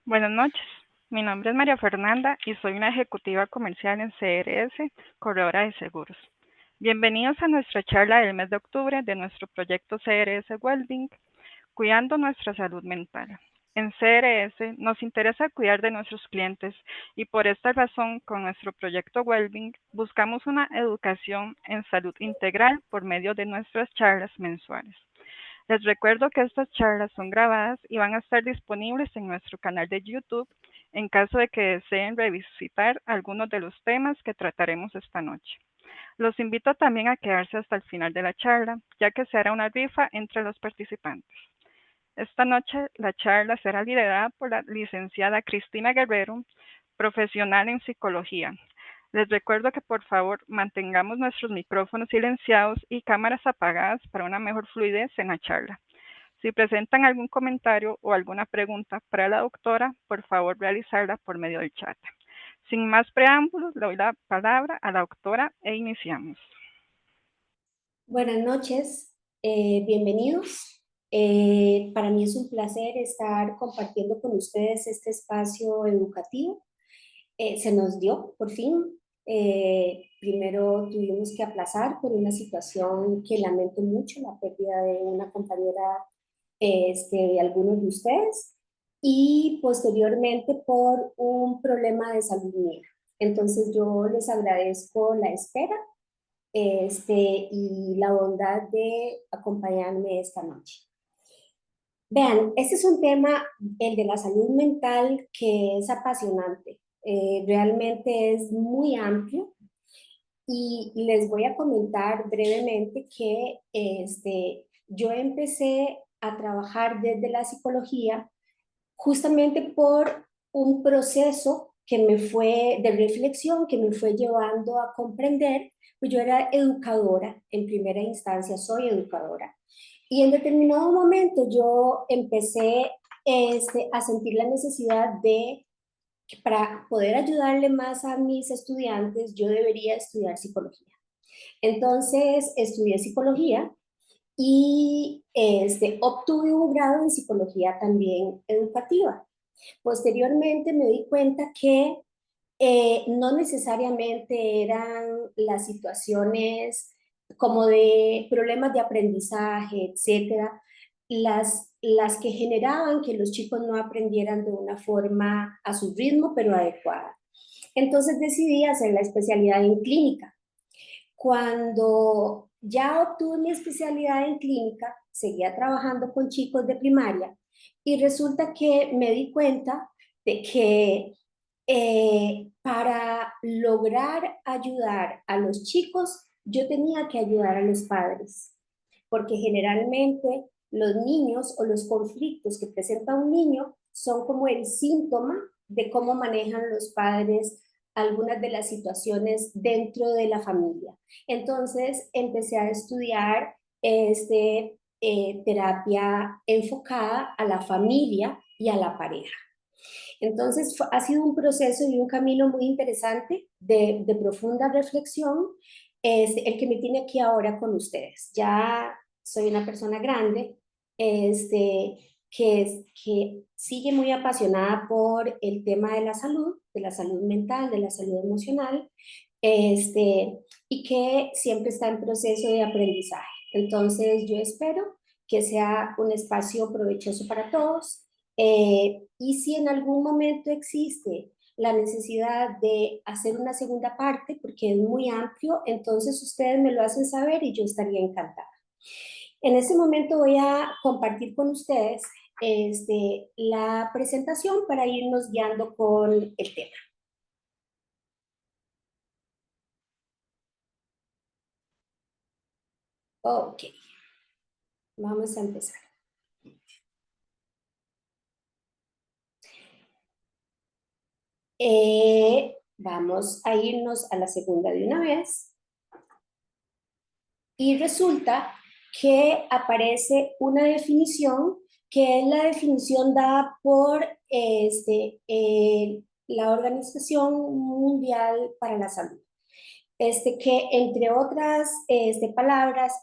Buenas noches. Mi nombre es María Fernanda y soy una ejecutiva comercial en CRS, Corredora de Seguros. Bienvenidos a nuestra charla del mes de octubre de nuestro proyecto CRS Wellbeing, cuidando nuestra salud mental. En CRS nos interesa cuidar de nuestros clientes y por esta razón con nuestro proyecto Wellbeing buscamos una educación en salud integral por medio de nuestras charlas mensuales. Les recuerdo que estas charlas son grabadas y van a estar disponibles en nuestro canal de YouTube en caso de que deseen revisitar algunos de los temas que trataremos esta noche. Los invito también a quedarse hasta el final de la charla, ya que se hará una rifa entre los participantes. Esta noche la charla será liderada por la licenciada Cristina Guerrero, profesional en psicología. Les recuerdo que por favor mantengamos nuestros micrófonos silenciados y cámaras apagadas para una mejor fluidez en la charla. Si presentan algún comentario o alguna pregunta para la doctora, por favor realizarla por medio del chat. Sin más preámbulos, le doy la palabra a la doctora e iniciamos. Buenas noches, bienvenidos. Para mí es un placer estar compartiendo con ustedes este espacio educativo. Se nos dio, por fin. Primero tuvimos que aplazar por una situación que lamento mucho, la pérdida de una compañera de algunos de ustedes, y posteriormente por un problema de salud mía. Entonces yo les agradezco la espera y la bondad de acompañarme esta noche. Vean, este es un tema, el de la salud mental, que es apasionante. Realmente es muy amplio y les voy a comentar brevemente que yo empecé a trabajar desde la psicología justamente por un proceso que me fue de reflexión, que me fue llevando a comprender, pues yo era educadora en primera instancia, soy educadora. Y en determinado momento yo empecé a sentir la necesidad de que para poder ayudarle más a mis estudiantes, yo debería estudiar psicología. Entonces estudié psicología y obtuve un grado en psicología también educativa. Posteriormente me di cuenta que no necesariamente eran las situaciones como de problemas de aprendizaje, etcétera, las que generaban que los chicos no aprendieran de una forma a su ritmo, pero adecuada. Entonces decidí hacer la especialidad en clínica. Cuando ya obtuve mi especialidad en clínica, seguía trabajando con chicos de primaria y resulta que me di cuenta de que para lograr ayudar a los chicos, yo tenía que ayudar a los padres, porque generalmente los niños o los conflictos que presenta un niño son como el síntoma de cómo manejan los padres algunas de las situaciones dentro de la familia. Entonces empecé a estudiar terapia enfocada a la familia y a la pareja. Entonces ha sido un proceso y un camino muy interesante de profunda reflexión, es el que me tiene aquí ahora con ustedes. Ya soy una persona grande, que sigue muy apasionada por el tema de la salud mental, de la salud emocional, y que siempre está en proceso de aprendizaje. Entonces yo espero que sea un espacio provechoso para todos, y si en algún momento existe la necesidad de hacer una segunda parte, porque es muy amplio, entonces ustedes me lo hacen saber y yo estaría encantada. En este momento voy a compartir con ustedes la presentación para irnos guiando con el tema. Ok, vamos a empezar. Vamos a irnos a la segunda de una vez. Y resulta que aparece una definición que es la definición dada por la Organización Mundial para la Salud. Que entre otras palabras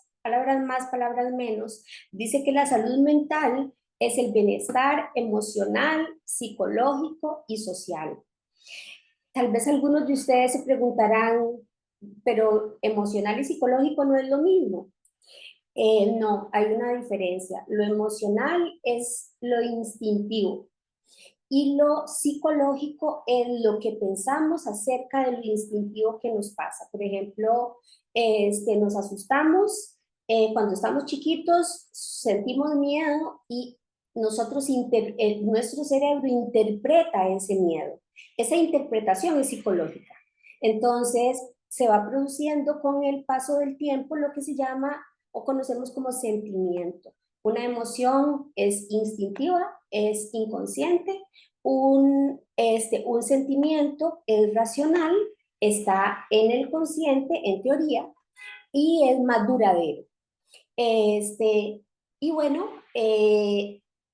más, palabras menos, dice que la salud mental es el bienestar emocional, psicológico y social. Tal vez algunos de ustedes se preguntarán, pero emocional y psicológico no es lo mismo. No, hay una diferencia. Lo emocional es lo instintivo y lo psicológico es lo que pensamos acerca de lo instintivo que nos pasa. Por ejemplo, nos asustamos, cuando estamos chiquitos sentimos miedo y nuestro cerebro interpreta ese miedo. Esa interpretación es psicológica. Entonces, se va produciendo con el paso del tiempo lo que se llama o conocemos como sentimiento. Una emoción es instintiva, es inconsciente, un sentimiento es racional, está en el consciente, en teoría, y es más duradero. Este, y bueno,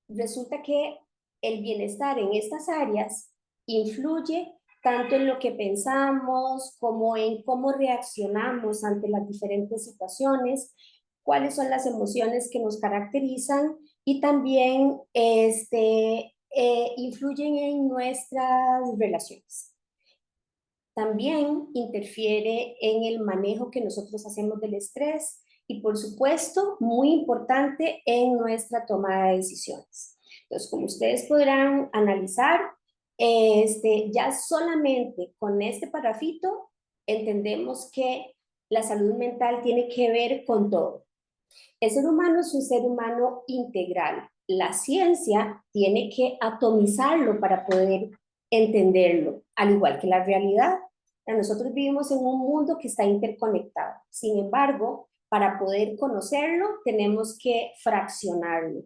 resulta que el bienestar en estas áreas influye tanto en lo que pensamos como en cómo reaccionamos ante las diferentes situaciones, cuáles son las emociones que nos caracterizan y también influyen en nuestras relaciones. También interfiere en el manejo que nosotros hacemos del estrés y, por supuesto, muy importante en nuestra toma de decisiones. Entonces, como ustedes podrán analizar, ya solamente con este parrafito entendemos que la salud mental tiene que ver con todo. El ser humano es un ser humano integral. La ciencia tiene que atomizarlo para poder entenderlo, al igual que la realidad. Nosotros vivimos en un mundo que está interconectado. Sin embargo, para poder conocerlo, tenemos que fraccionarlo.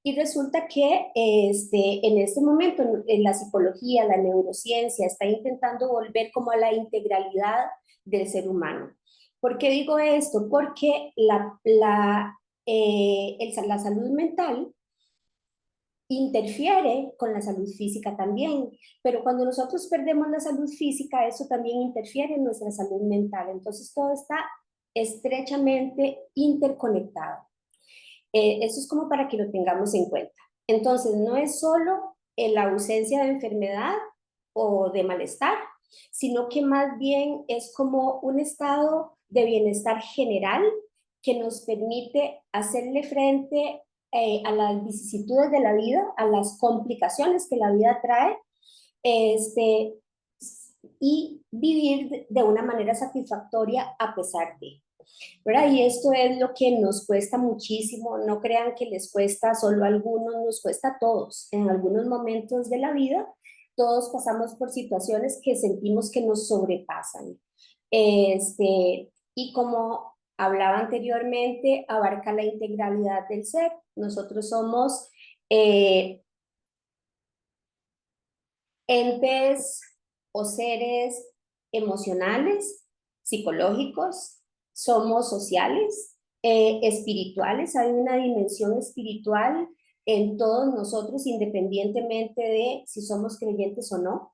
Y resulta que en este momento en la psicología, la neurociencia está intentando volver como a la integralidad del ser humano. ¿Por qué digo esto? Porque la salud mental interfiere con la salud física también, pero cuando nosotros perdemos la salud física, eso también interfiere en nuestra salud mental. Entonces todo está estrechamente interconectado. Eso es como para que lo tengamos en cuenta. Entonces, no es solo la ausencia de enfermedad o de malestar, sino que más bien es como un estado de bienestar general que nos permite hacerle frente a las vicisitudes de la vida, a las complicaciones que la vida trae, este, y vivir de una manera satisfactoria a pesar de. ¿Verdad? Y esto es lo que nos cuesta muchísimo, no crean que les cuesta solo a algunos, nos cuesta a todos. En algunos momentos de la vida, todos pasamos por situaciones que sentimos que nos sobrepasan. Y como hablaba anteriormente, abarca la integralidad del ser. Nosotros somos entes o seres emocionales, psicológicos, somos sociales, espirituales, hay una dimensión espiritual en todos nosotros, independientemente de si somos creyentes o no.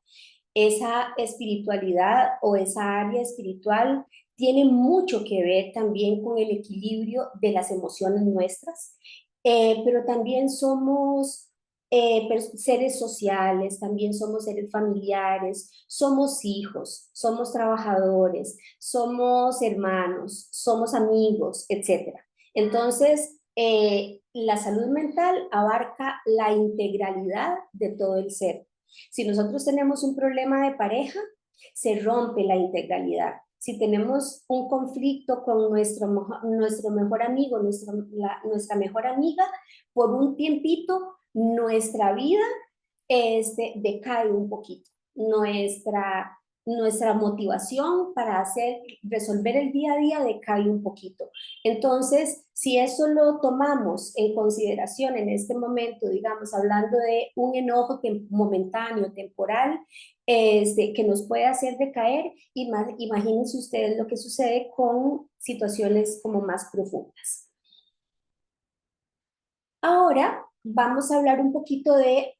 Esa espiritualidad o esa área espiritual tiene mucho que ver también con el equilibrio de las emociones nuestras, pero también somos seres sociales, también somos seres familiares, somos hijos, somos trabajadores, somos hermanos, somos amigos, etcétera. Entonces, la salud mental abarca la integralidad de todo el ser. Si nosotros tenemos un problema de pareja, se rompe la integralidad. Si tenemos un conflicto con nuestro mejor amigo, nuestra mejor amiga, por un tiempito, nuestra vida decae un poquito. Nuestra motivación para resolver el día a día decae un poquito. Entonces, si eso lo tomamos en consideración en este momento, digamos, hablando de un enojo momentáneo, temporal, que nos puede hacer decaer, imagínense ustedes lo que sucede con situaciones como más profundas. Ahora vamos a hablar un poquito de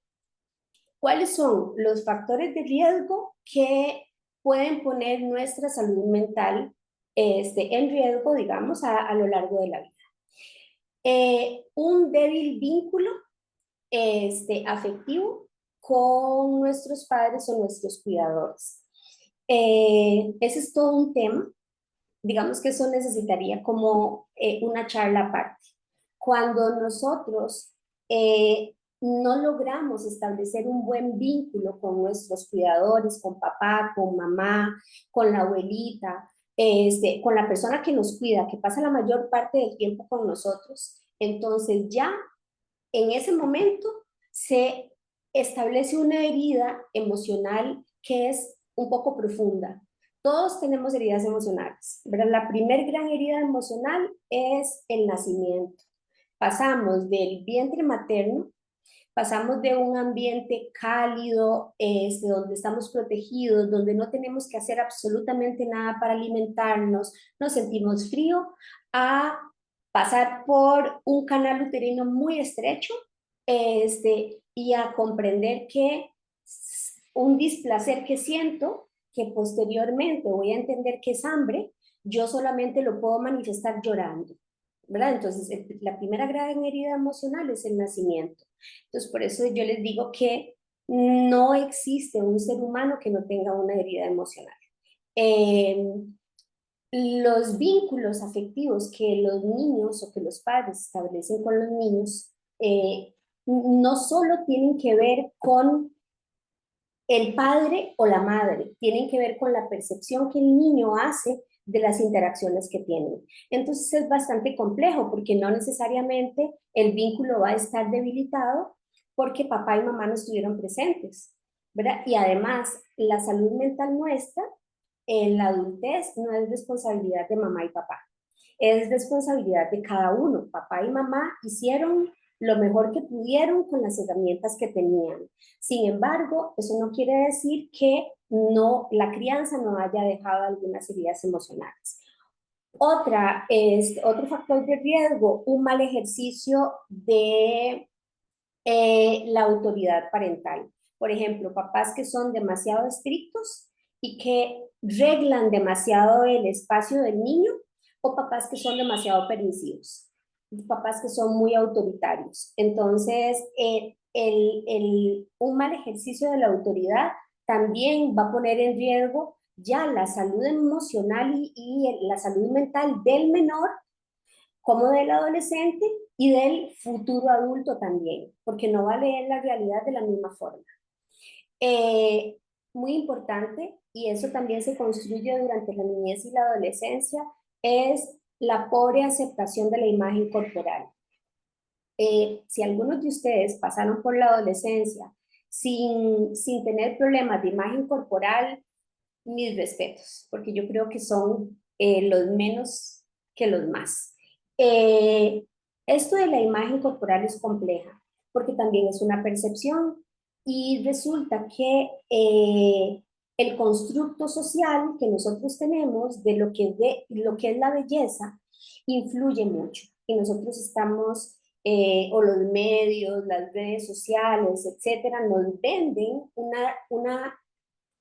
cuáles son los factores de riesgo que pueden poner nuestra salud mental en riesgo, digamos, a lo largo de la vida. Un débil vínculo afectivo con nuestros padres o nuestros cuidadores. Ese es todo un tema. Digamos que eso necesitaría como una charla aparte. Cuando nosotros no logramos establecer un buen vínculo con nuestros cuidadores, con papá, con mamá, con la abuelita, con la persona que nos cuida, que pasa la mayor parte del tiempo con nosotros, entonces ya en ese momento se establece una herida emocional que es un poco profunda. Todos tenemos heridas emocionales, ¿verdad? La primer gran herida emocional es el nacimiento. Pasamos del vientre materno, pasamos de un ambiente cálido, donde estamos protegidos, donde no tenemos que hacer absolutamente nada para alimentarnos, nos sentimos frío, a pasar por un canal uterino muy estrecho, y a comprender que un displacer que siento, que posteriormente voy a entender que es hambre, yo solamente lo puedo manifestar llorando, ¿verdad? Entonces, la primera gran herida emocional es el nacimiento. Entonces, por eso yo les digo que no existe un ser humano que no tenga una herida emocional. Eh, los vínculos afectivos que los niños o que los padres establecen con los niños no solo tienen que ver con el padre o la madre, tienen que ver con la percepción que el niño hace de las interacciones que tienen. Entonces es bastante complejo porque no necesariamente el vínculo va a estar debilitado porque papá y mamá no estuvieron presentes, ¿verdad? Y además, la salud mental nuestra en la adultez no es responsabilidad de mamá y papá, es responsabilidad de cada uno. Papá y mamá hicieron lo mejor que pudieron con las herramientas que tenían. Sin embargo, eso no quiere decir que no, la crianza no haya dejado algunas heridas emocionales. Otro factor de riesgo, un mal ejercicio de la autoridad parental. Por ejemplo, papás que son demasiado estrictos y que reglan demasiado el espacio del niño, o papás que son demasiado permisivos, papás que son muy autoritarios. Entonces, un mal ejercicio de la autoridad también va a poner en riesgo ya la salud emocional y la salud mental del menor como del adolescente y del futuro adulto también, porque no va a leer la realidad de la misma forma. Eh, Muy importante, y eso también se construye durante la niñez y la adolescencia, es la pobre aceptación de la imagen corporal. Si algunos de ustedes pasaron por la adolescencia sin tener problemas de imagen corporal, mis respetos, porque yo creo que son los menos que los más. Eh, Esto de la imagen corporal es compleja, porque también es una percepción y resulta que el constructo social que nosotros tenemos lo que es la belleza influye mucho. Y nosotros estamos, o los medios, las redes sociales, etcétera, nos venden una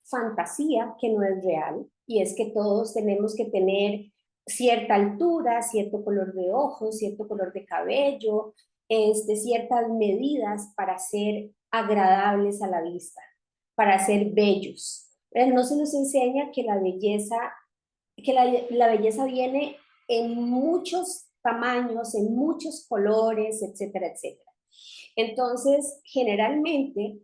fantasía que no es real, y es que todos tenemos que tener cierta altura, cierto color de ojos, cierto color de cabello, ciertas medidas para ser agradables a la vista, para ser bellos. No se nos enseña que la belleza viene en muchos tamaños, en muchos colores, etcétera, etcétera. Entonces, generalmente,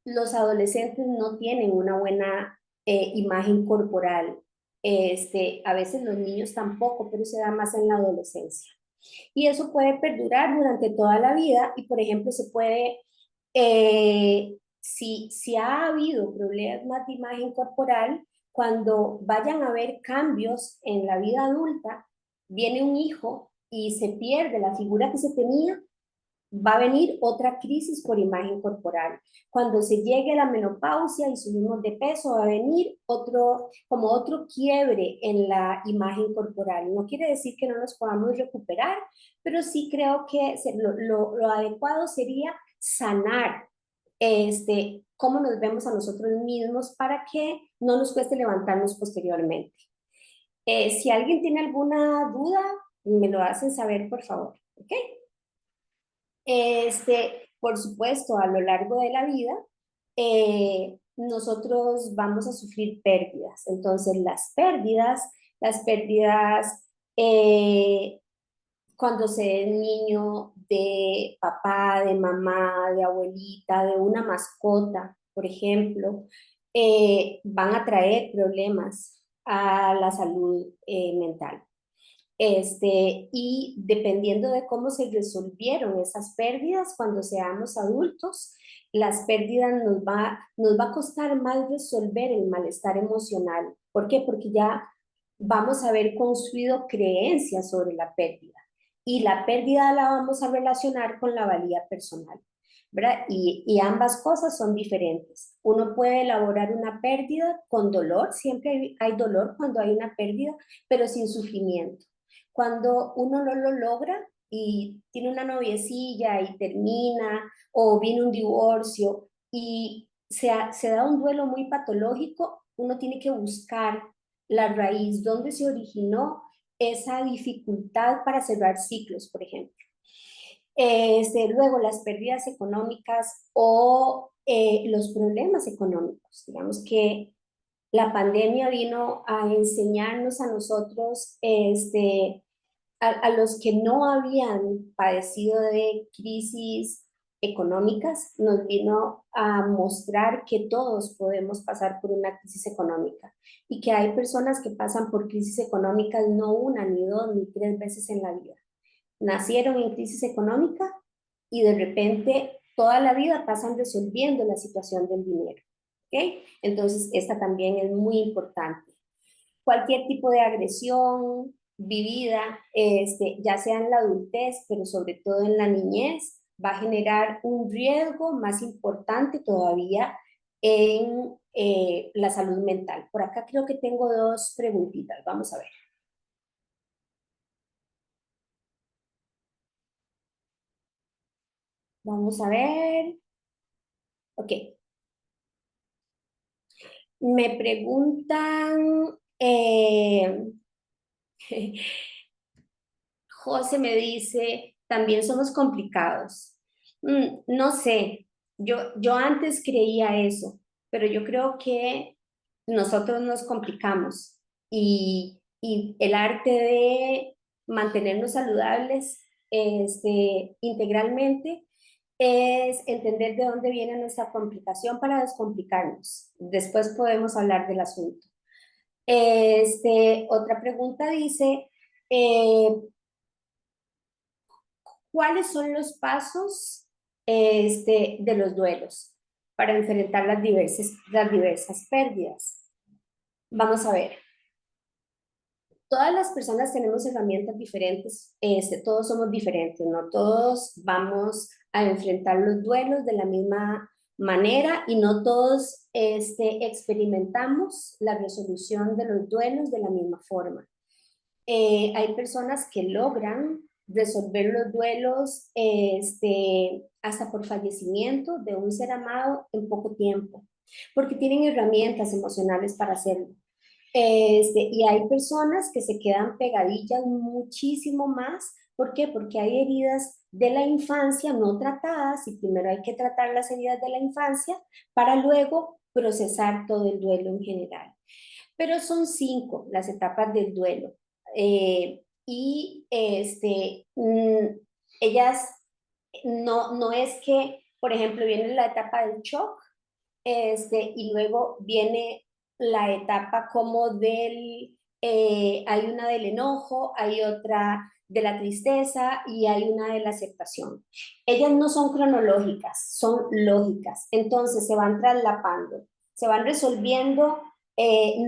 los adolescentes no tienen una buena imagen corporal. A veces los niños tampoco, pero se da más en la adolescencia. Y eso puede perdurar durante toda la vida y, por ejemplo, se puede, si ha habido problemas de imagen corporal, cuando vayan a haber cambios en la vida adulta, viene un hijo y se pierde la figura que se tenía, va a venir otra crisis por imagen corporal. Cuando se llegue a la menopausia y subimos de peso, va a venir como otro quiebre en la imagen corporal. No quiere decir que no nos podamos recuperar, pero sí creo que lo adecuado sería sanar cómo nos vemos a nosotros mismos para que no nos cueste levantarnos posteriormente. Si alguien tiene alguna duda, me lo hacen saber, por favor. ¿Ok? Por supuesto, a lo largo de la vida, nosotros vamos a sufrir pérdidas. Entonces, las pérdidas, eh, cuando se es niño de papá, de mamá, de abuelita, de una mascota, por ejemplo, van a traer problemas a la salud mental. Y dependiendo de cómo se resolvieron esas pérdidas cuando seamos adultos, las pérdidas nos va a costar más resolver el malestar emocional. ¿Por qué? Porque ya vamos a haber construido creencias sobre la pérdida y la pérdida la vamos a relacionar con la valía personal, ¿verdad? Y ambas cosas son diferentes. Uno puede elaborar una pérdida con dolor, siempre hay dolor cuando hay una pérdida, pero sin sufrimiento. Cuando uno no lo logra y tiene una noviecilla y termina, o viene un divorcio y se da un duelo muy patológico, uno tiene que buscar la raíz, dónde se originó esa dificultad para cerrar ciclos, por ejemplo. Luego, las pérdidas económicas o los problemas económicos. Digamos que la pandemia vino a enseñarnos a nosotros, a los que no habían padecido de crisis económicas, nos vino a mostrar que todos podemos pasar por una crisis económica y que hay personas que pasan por crisis económicas no una, ni dos, ni tres veces en la vida. Nacieron en crisis económica y de repente toda la vida pasan resolviendo la situación del dinero. ¿Ok? Entonces, esta también es muy importante. Cualquier tipo de agresión vivida, ya sea en la adultez, pero sobre todo en la niñez, va a generar un riesgo más importante todavía en la salud mental. Por acá creo que tengo dos preguntitas. Vamos a ver. Vamos a ver. Ok. Me preguntan, José me dice, también somos complicados. No sé, yo antes creía eso, pero yo creo que nosotros nos complicamos y el arte de mantenernos saludables integralmente es entender de dónde viene nuestra complicación para descomplicarnos. Después podemos hablar del asunto. Otra pregunta dice, eh, ¿cuáles son los pasos de los duelos para enfrentar las diversas pérdidas? Vamos a ver. Todas las personas tenemos herramientas diferentes, todos somos diferentes, no todos vamos a enfrentar los duelos de la misma manera y no todos experimentamos la resolución de los duelos de la misma forma. Hay personas que logran resolver los duelos hasta por fallecimiento de un ser amado en poco tiempo, porque tienen herramientas emocionales para hacerlo. Y hay personas que se quedan pegadillas muchísimo más. ¿Por qué? Porque hay heridas de la infancia no tratadas y primero hay que tratar las heridas de la infancia para luego procesar todo el duelo en general. Pero son 5 las etapas del duelo. Ellas no es que, por ejemplo, viene la etapa del shock, y luego viene la etapa como hay una del enojo, hay otra de la tristeza y hay una de la aceptación. Ellas no son cronológicas, son lógicas, entonces se van traslapando, se van resolviendo,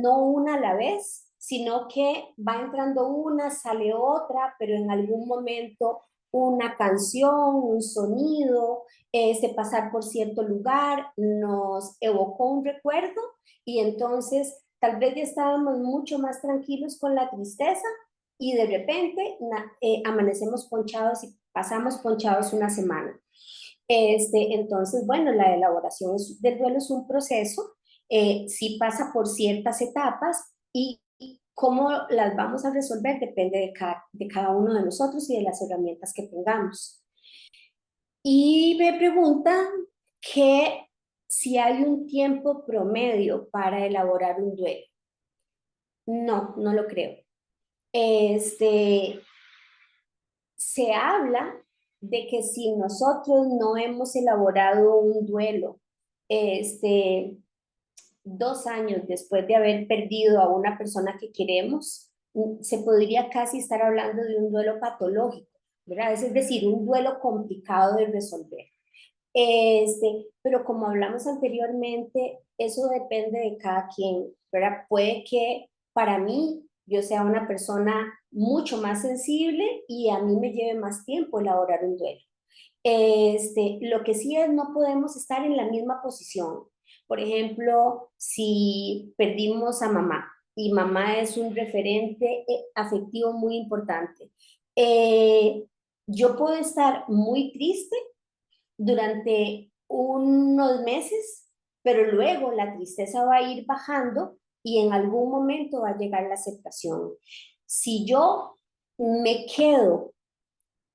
no una a la vez, sino que va entrando una, sale otra, pero en algún momento una canción, un sonido, pasar por cierto lugar, nos evocó un recuerdo y entonces tal vez ya estábamos mucho más tranquilos con la tristeza y de repente amanecemos ponchados y pasamos ponchados una semana. Entonces, bueno, la elaboración del duelo es un proceso, sí pasa por ciertas etapas y cómo las vamos a resolver depende de cada uno de nosotros y de las herramientas que tengamos. Y me preguntan que si hay un tiempo promedio para elaborar un duelo. No, no lo creo. Este, se habla de que si nosotros no hemos elaborado un duelo, este, 2 años después de haber perdido a una persona que queremos, se podría casi estar hablando de un duelo patológico, ¿verdad? Es decir, un duelo complicado de resolver. Pero como hablamos anteriormente, eso depende de cada quien, ¿verdad? Puede que para mí yo sea una persona mucho más sensible y a mí me lleve más tiempo elaborar un duelo. Lo que sí es, no podemos estar en la misma posición. Por ejemplo, si perdimos a mamá y mamá es un referente afectivo muy importante, yo puedo estar muy triste durante unos meses, pero luego la tristeza va a ir bajando y en algún momento va a llegar la aceptación. Si yo me quedo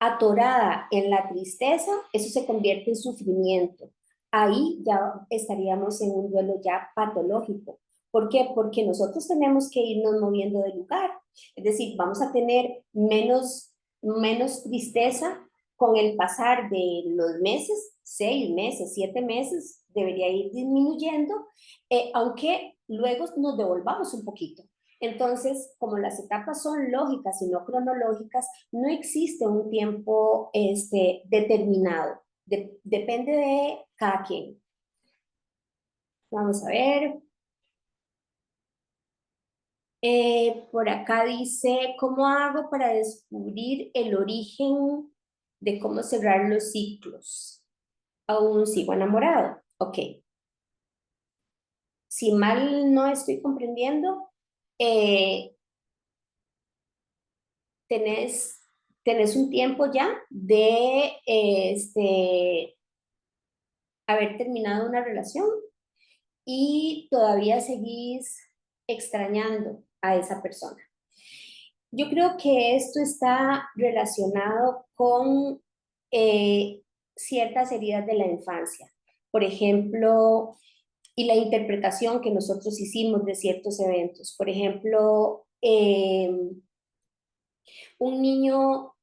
atorada en la tristeza, eso se convierte en sufrimiento. Ahí ya estaríamos en un duelo ya patológico. ¿Por qué? Porque nosotros tenemos que irnos moviendo de lugar. Es decir, vamos a tener menos tristeza con el pasar de los meses, 6 meses, 7 meses, debería ir disminuyendo, aunque luego nos devolvamos un poquito. Entonces, como las etapas son lógicas y no cronológicas, no existe un tiempo determinado. Depende de cada quien. Vamos a ver. Por acá dice, ¿cómo hago para descubrir el origen de cómo cerrar los ciclos? Aún sigo enamorado. Ok. Si mal no estoy comprendiendo, eh, tenés, tenés un tiempo ya de haber terminado una relación y todavía seguís extrañando a esa persona. Yo creo que esto está relacionado con ciertas heridas de la infancia. Por ejemplo, y la interpretación que nosotros hicimos de ciertos eventos. Por ejemplo, un niño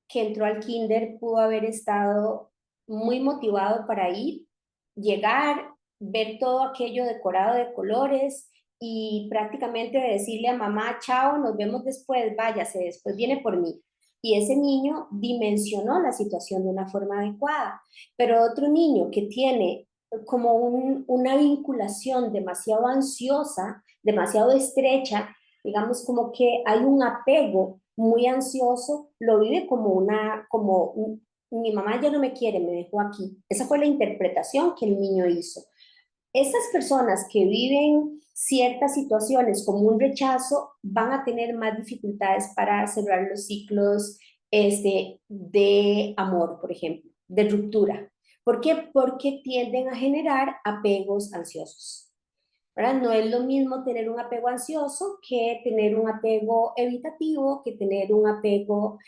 que entró al kinder pudo haber estado muy motivado para ir, llegar, ver todo aquello decorado de colores y prácticamente decirle a mamá, chao, nos vemos después, váyase, después viene por mí. Y ese niño dimensionó la situación de una forma adecuada. Pero otro niño que tiene como una vinculación demasiado ansiosa, demasiado estrecha, digamos como que hay un apego muy ansioso, lo vive como mi mamá ya no me quiere, me dejó aquí. Esa fue la interpretación que el niño hizo. Estas personas que viven ciertas situaciones como un rechazo van a tener más dificultades para cerrar los ciclos de amor, por ejemplo, de ruptura. ¿Por qué? Porque tienden a generar apegos ansiosos. ¿Verdad? No es lo mismo tener un apego ansioso que tener un apego evitativo, que tener un apego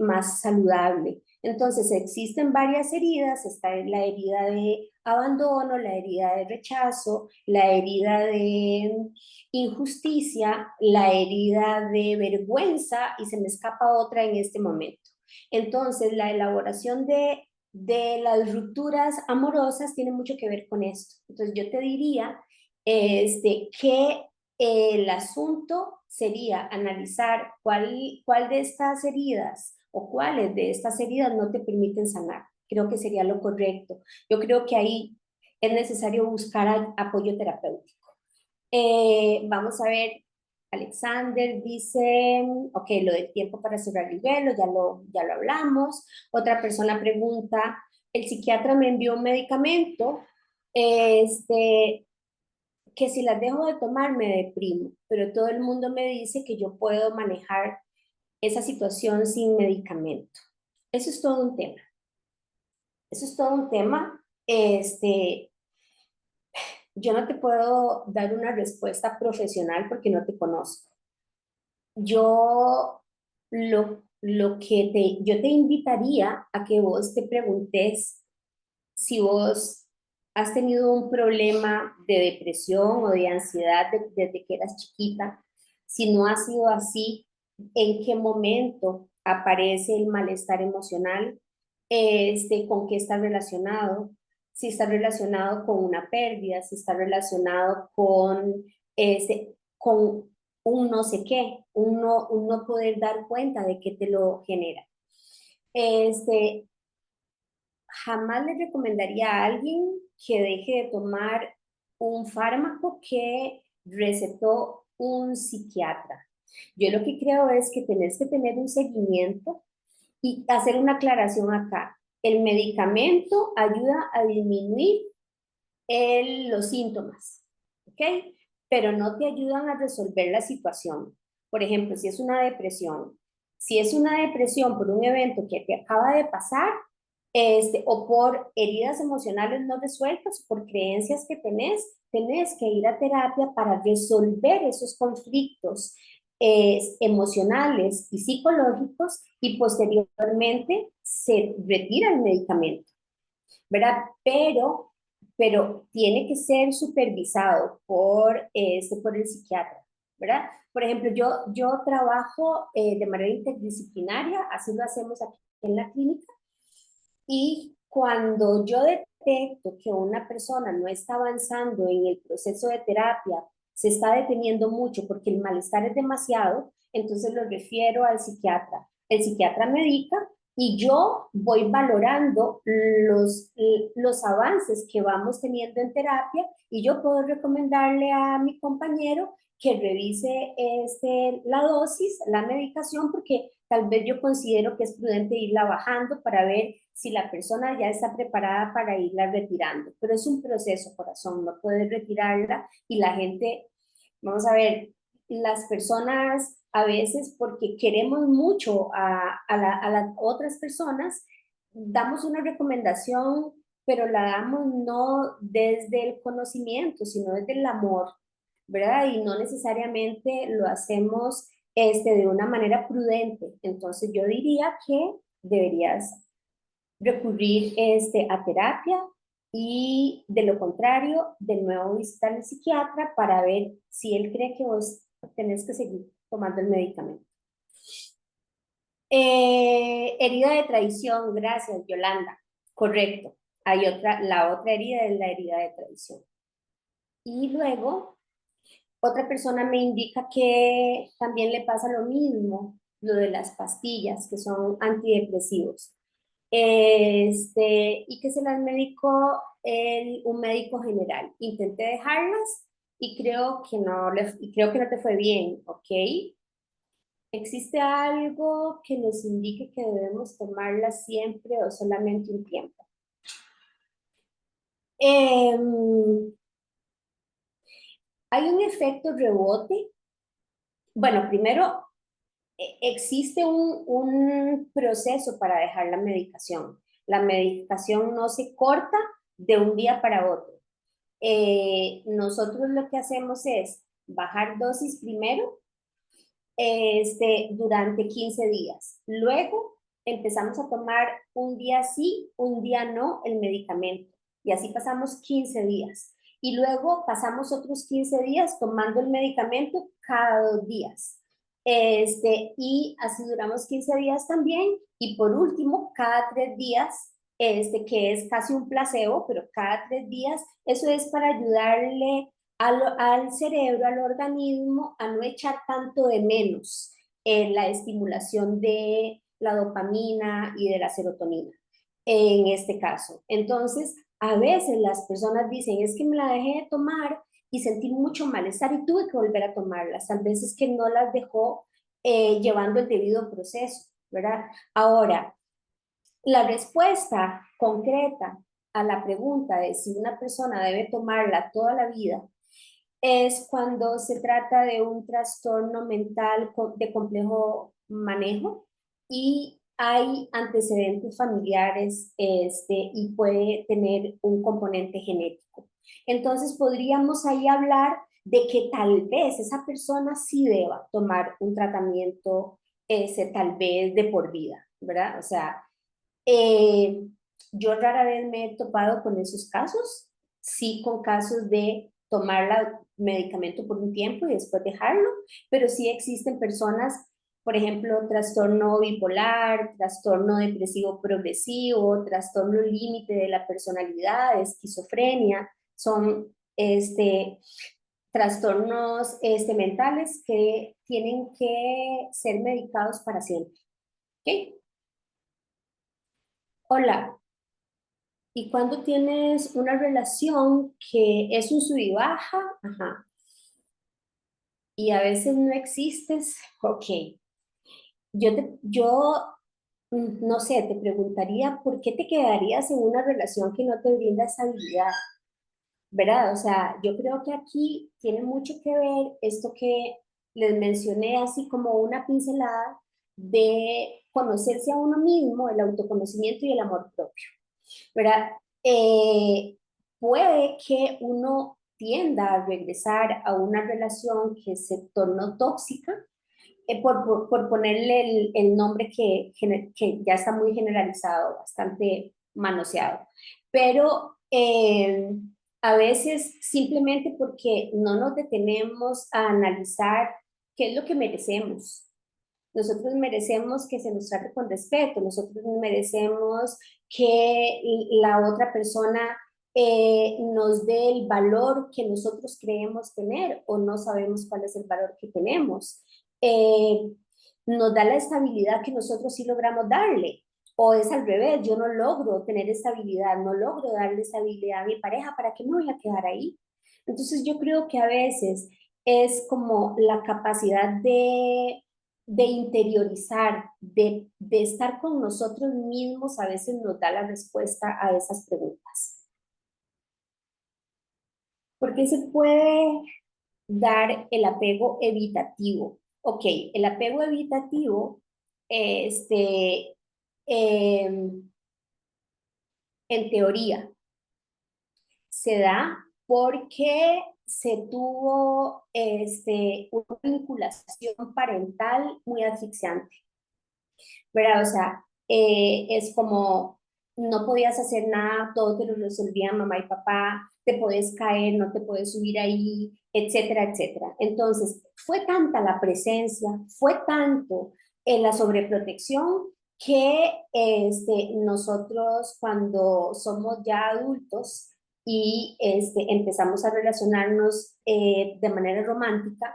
más saludable. Entonces, existen varias heridas, está la herida de abandono, la herida de rechazo, la herida de injusticia, la herida de vergüenza y se me escapa otra en este momento. Entonces, la elaboración de las rupturas amorosas tiene mucho que ver con esto. Entonces, yo te diría que el asunto sería analizar cuál de estas heridas o cuáles de estas heridas no te permiten sanar. Creo que sería lo correcto. Yo creo que ahí es necesario buscar apoyo terapéutico. Vamos a ver, Alexander dice, ok, lo del tiempo para cerrar el velo, ya lo hablamos. Otra persona pregunta, el psiquiatra me envió un medicamento, este, que si las dejo de tomar me deprimo, pero todo el mundo me dice que yo puedo manejar esa situación sin medicamento. Eso es todo un tema. Eso es todo un tema. Yo no te puedo dar una respuesta profesional porque no te conozco. Yo yo te invitaría a que vos te preguntes si vos has tenido un problema de depresión o de ansiedad desde que eras chiquita. Si no ha sido así, ¿en qué momento aparece el malestar emocional? ¿Con qué está relacionado? Si está relacionado con una pérdida, si está relacionado con un no sé qué, un no poder dar cuenta de qué te lo genera. Este, Jamás le recomendaría a alguien que deje de tomar un fármaco que recetó un psiquiatra. Yo lo que creo es que tenés que tener un seguimiento y hacer una aclaración acá. El medicamento ayuda a disminuir los síntomas, ¿ok? Pero no te ayudan a resolver la situación. Por ejemplo, si es una depresión por un evento que te acaba de pasar, o por heridas emocionales no resueltas, por creencias que tenés que ir a terapia para resolver esos conflictos emocionales y psicológicos y posteriormente se retira el medicamento, ¿verdad? Pero tiene que ser supervisado por el psiquiatra, ¿verdad? Por ejemplo, yo trabajo de manera interdisciplinaria, así lo hacemos aquí en la clínica, y cuando yo detecto que una persona no está avanzando en el proceso de terapia, se está deteniendo mucho porque el malestar es demasiado, entonces lo refiero al psiquiatra. El psiquiatra medica y yo voy valorando los avances que vamos teniendo en terapia y yo puedo recomendarle a mi compañero que revise la dosis, la medicación, porque tal vez yo considero que es prudente irla bajando para ver si la persona ya está preparada para irla retirando. Pero es un proceso, corazón, no puedes retirarla y la gente, vamos a ver, las personas a veces porque queremos mucho a las otras personas, damos una recomendación, pero la damos no desde el conocimiento, sino desde el amor, ¿verdad? Y no necesariamente lo hacemos de una manera prudente. Entonces yo diría que deberías recurrir a terapia y de lo contrario, de nuevo visitar al psiquiatra para ver si él cree que vos tenés que seguir tomando el medicamento. Herida de traición, gracias Yolanda, correcto. Hay otra, la otra herida es la herida de traición. Y luego, otra persona me indica que también le pasa lo mismo, lo de las pastillas, que son antidepresivos. Y que se las medicó un médico general. Intenté dejarlas y creo que no te fue bien, ¿ok? ¿Existe algo que nos indique que debemos tomarlas siempre o solamente un tiempo? Hay un efecto rebote. Bueno, primero, existe un proceso para dejar la medicación. La medicación no se corta de un día para otro. Nosotros lo que hacemos es bajar dosis primero durante 15 días. Luego empezamos a tomar un día sí, un día no el medicamento. Y así pasamos 15 días. Y luego pasamos otros 15 días tomando el medicamento cada 2 días. Y así duramos 15 días también. Y por último, cada 3 días, que es casi un placebo, pero cada 3 días, eso es para ayudarle al cerebro, al organismo, a no echar tanto de menos la estimulación de la dopamina y de la serotonina, en este caso. Entonces, a veces las personas dicen, es que me la dejé de tomar y sentí mucho malestar y tuve que volver a tomarlas. Tal vez es que no las dejó llevando el debido proceso, ¿verdad? Ahora, la respuesta concreta a la pregunta de si una persona debe tomarla toda la vida es cuando se trata de un trastorno mental de complejo manejo y hay antecedentes familiares y puede tener un componente genético. Entonces podríamos ahí hablar de que tal vez esa persona sí deba tomar un tratamiento tal vez de por vida, ¿verdad? O sea, eh, yo rara vez me he topado con esos casos, sí con casos de tomar el medicamento por un tiempo y después dejarlo, pero sí existen personas, por ejemplo, trastorno bipolar, trastorno depresivo progresivo, trastorno límite de la personalidad, esquizofrenia, son trastornos mentales que tienen que ser medicados para siempre. ¿Ok? Hola, y cuando tienes una relación que es un sub y baja, ajá, y a veces no existes, ok. No sé, te preguntaría, ¿por qué te quedarías en una relación que no te brinda estabilidad? ¿Verdad? O sea, yo creo que aquí tiene mucho que ver esto que les mencioné, así como una pincelada de conocerse a uno mismo, el autoconocimiento y el amor propio. ¿Verdad? Eh, Puede que uno tienda a regresar a una relación que se tornó tóxica, por ponerle el nombre que ya está muy generalizado, bastante manoseado. Pero a veces simplemente porque no nos detenemos a analizar qué es lo que merecemos. Nosotros merecemos que se nos trate con respeto, nosotros merecemos que la otra persona nos dé el valor que nosotros creemos tener o no sabemos cuál es el valor que tenemos. Eh, Nos da la estabilidad que nosotros sí logramos darle. O es al revés, yo no logro tener estabilidad, no logro darle estabilidad a mi pareja, ¿para qué me voy a quedar ahí? Entonces yo creo que a veces es como la capacidad de interiorizar, de estar con nosotros mismos, a veces nos da la respuesta a esas preguntas. ¿Por qué se puede dar el apego evitativo? Ok, el apego evitativo, este, en teoría, se da porque se tuvo una vinculación parental muy asfixiante. ¿Verdad? O sea, es como no podías hacer nada, todo te lo resolvía mamá y papá, te puedes caer, no te puedes subir ahí, etcétera, etcétera. Entonces, fue tanta la presencia, fue tanto la sobreprotección que nosotros cuando somos ya adultos y empezamos a relacionarnos de manera romántica,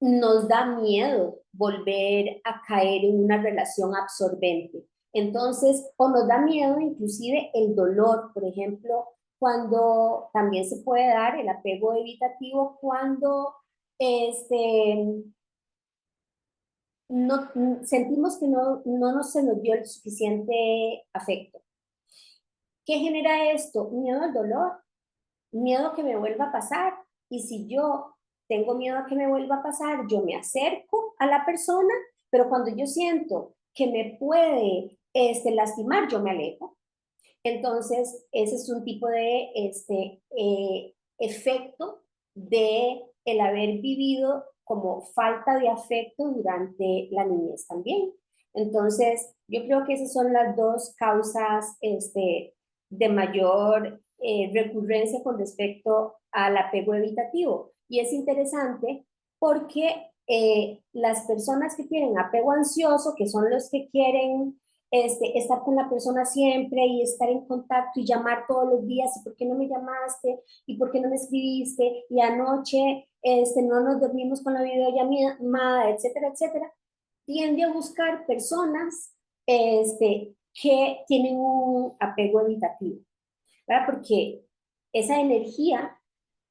nos da miedo volver a caer en una relación absorbente. Entonces, o nos da miedo inclusive el dolor, por ejemplo, cuando también se puede dar el apego evitativo cuando este, no, sentimos que no se nos dio el suficiente afecto. ¿Qué genera esto? Miedo al dolor, miedo a que me vuelva a pasar. Y si yo tengo miedo a que me vuelva a pasar, yo me acerco a la persona, pero cuando yo siento que me puede lastimar, yo me alejo. Entonces, ese es un tipo de efecto de el haber vivido como falta de afecto durante la niñez también. Entonces, yo creo que esas son las dos causas de mayor recurrencia con respecto al apego evitativo. Y es interesante porque las personas que tienen apego ansioso, que son los que quieren estar con la persona siempre y estar en contacto y llamar todos los días, y por qué no me llamaste, y por qué no me escribiste, y anoche no nos dormimos con la videollamada, etcétera, etcétera, tiende a buscar personas que tienen un apego evitativo, ¿verdad? Porque esa energía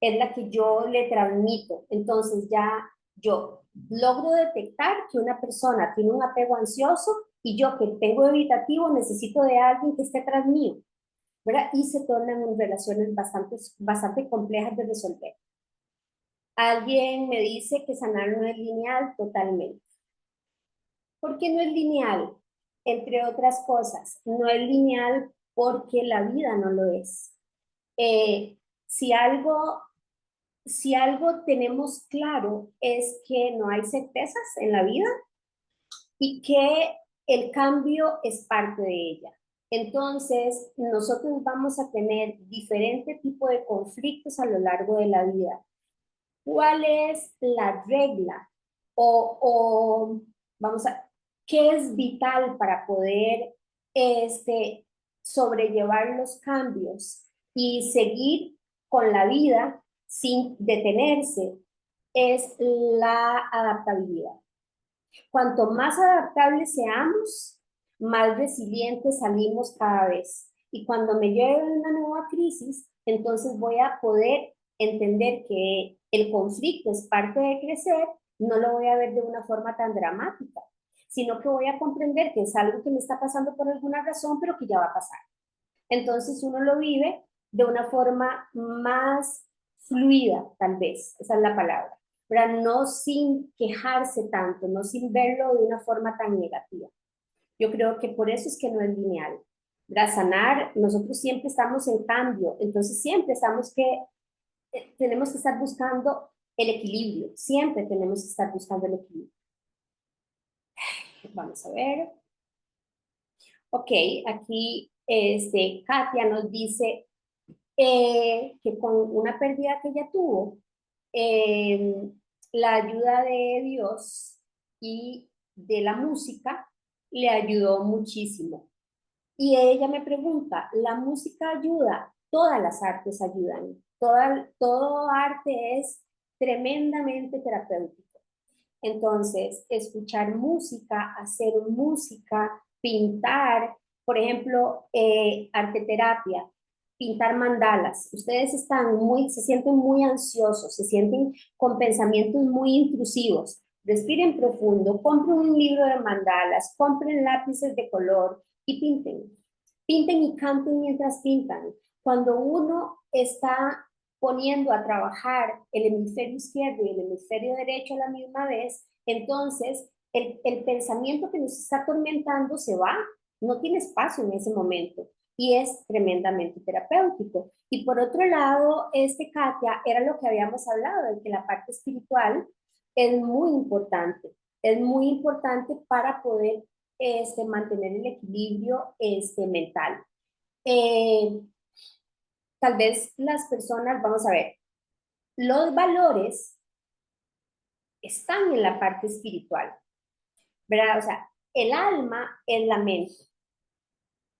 es la que yo le transmito. Entonces ya yo logro detectar que una persona tiene un apego ansioso y yo que tengo evitativo necesito de alguien que esté tras mío, ¿verdad? Y se tornan en relaciones bastante complejas de resolver. Alguien me dice que sanar no es lineal totalmente. ¿Por qué no es lineal? Entre otras cosas, no es lineal porque la vida no lo es. Eh, si algo si algo tenemos claro es que no hay certezas en la vida, y que el cambio es parte de ella. Entonces, nosotros vamos a tener diferente tipo de conflictos a lo largo de la vida. ¿Cuál es la regla? O vamos a, ¿qué es vital para poder sobrellevar los cambios y seguir con la vida sin detenerse? Es la adaptabilidad. Cuanto más adaptables seamos, más resilientes salimos cada vez. Y cuando me llegue una nueva crisis, entonces voy a poder entender que el conflicto es parte de crecer, no lo voy a ver de una forma tan dramática, sino que voy a comprender que es algo que me está pasando por alguna razón, pero que ya va a pasar. Entonces uno lo vive de una forma más fluida, tal vez, esa es la palabra, pero no sin quejarse tanto, no sin verlo de una forma tan negativa. Yo creo que por eso es que no es lineal. Para sanar, nosotros siempre estamos en cambio, entonces siempre tenemos que estar buscando el equilibrio, siempre tenemos que estar buscando el equilibrio. Vamos a ver. Ok, aquí Katia nos dice que con una pérdida que ella tuvo, eh, la ayuda de Dios y de la música le ayudó muchísimo. Y ella me pregunta, ¿la música ayuda? Todas las artes ayudan. Todo arte es tremendamente terapéutico. Entonces, escuchar música, hacer música, pintar, por ejemplo, arteterapia, pintar mandalas. Ustedes se sienten muy ansiosos, se sienten con pensamientos muy intrusivos. Respiren profundo, compren un libro de mandalas, compren lápices de color y pinten. Pinten y canten mientras pintan. Cuando uno está poniendo a trabajar el hemisferio izquierdo y el hemisferio derecho a la misma vez, entonces el pensamiento que nos está atormentando se va, no tiene espacio en ese momento y es tremendamente terapéutico. Y por otro lado, Katia, era lo que habíamos hablado, de que la parte espiritual es muy importante para poder mantener el equilibrio mental. Eh, Tal vez las personas, vamos a ver, los valores están en la parte espiritual, ¿verdad? O sea, el alma es la mente,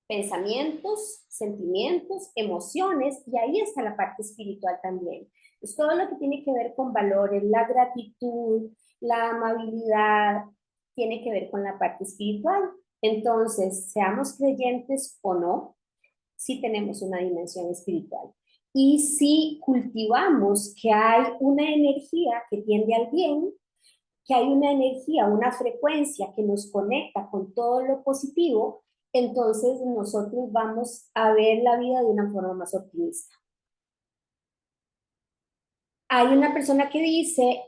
pensamientos, sentimientos, emociones, y ahí está la parte espiritual también. Es todo lo que tiene que ver con valores, la gratitud, la amabilidad, tiene que ver con la parte espiritual. Entonces, seamos creyentes o no, sí tenemos una dimensión espiritual. Y si cultivamos que hay una energía que tiende al bien, que hay una energía, una frecuencia que nos conecta con todo lo positivo, entonces nosotros vamos a ver la vida de una forma más optimista. Hay una persona que dice,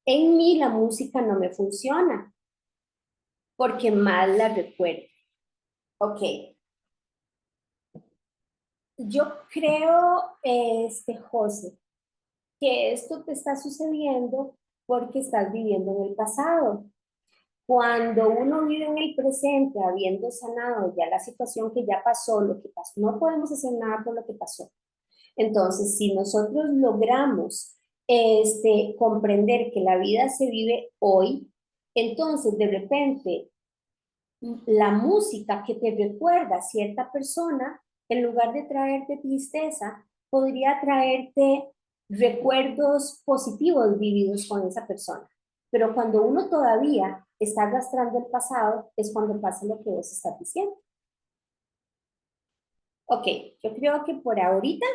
en mí la música no me funciona, porque mal la recuerdo. Ok, yo creo, José, que esto te está sucediendo porque estás viviendo en el pasado. Cuando uno vive en el presente, habiendo sanado ya la situación que ya pasó, lo que pasó, no podemos hacer nada por lo que pasó. Entonces, si nosotros logramos comprender que la vida se vive hoy, entonces de repente la música que te recuerda a cierta persona, en lugar de traerte tristeza, podría traerte recuerdos positivos vividos con esa persona. Pero cuando uno todavía está arrastrando el pasado, es cuando pasa lo que vos estás diciendo. Ok, yo creo que por ahorita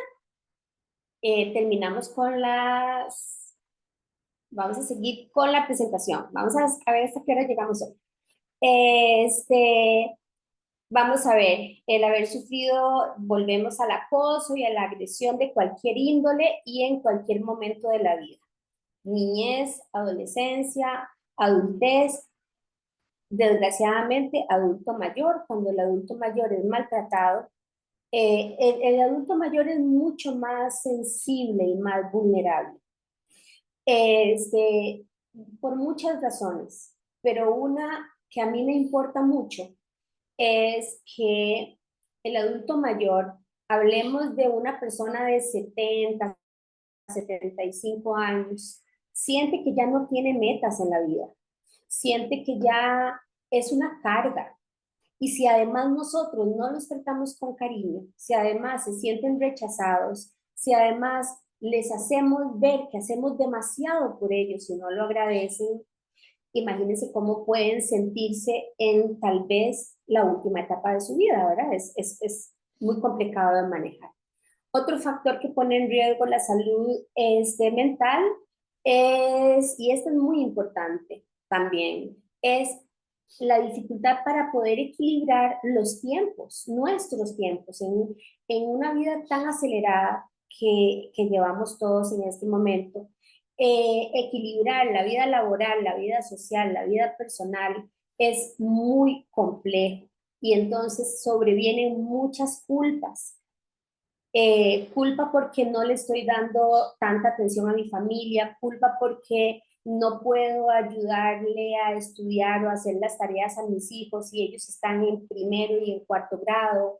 terminamos con vamos a seguir con la presentación. Vamos a ver hasta qué hora llegamos hoy. Vamos a ver, el haber sufrido, volvemos al acoso y a la agresión de cualquier índole y en cualquier momento de la vida. Niñez, adolescencia, adultez, desgraciadamente adulto mayor, cuando el adulto mayor es maltratado, el adulto mayor es mucho más sensible y más vulnerable, este, por muchas razones, pero una que a mí me importa mucho es que el adulto mayor, hablemos de una persona de 70, 75 años, siente que ya no tiene metas en la vida, siente que ya es una carga. Y si además nosotros no los tratamos con cariño, si además se sienten rechazados, si además les hacemos ver que hacemos demasiado por ellos y no lo agradecen, imagínense cómo pueden sentirse en tal vez la última etapa de su vida, ¿verdad? Es muy complicado de manejar. Otro factor que pone en riesgo la salud mental y esto es muy importante también, es la dificultad para poder equilibrar los tiempos, nuestros tiempos, en una vida tan acelerada que llevamos todos en este momento. Equilibrar la vida laboral, la vida social, la vida personal es muy complejo y entonces sobrevienen muchas culpas. Culpa porque no le estoy dando tanta atención a mi familia, culpa porque no puedo ayudarle a estudiar o a hacer las tareas a mis hijos y ellos están en primero y en cuarto grado,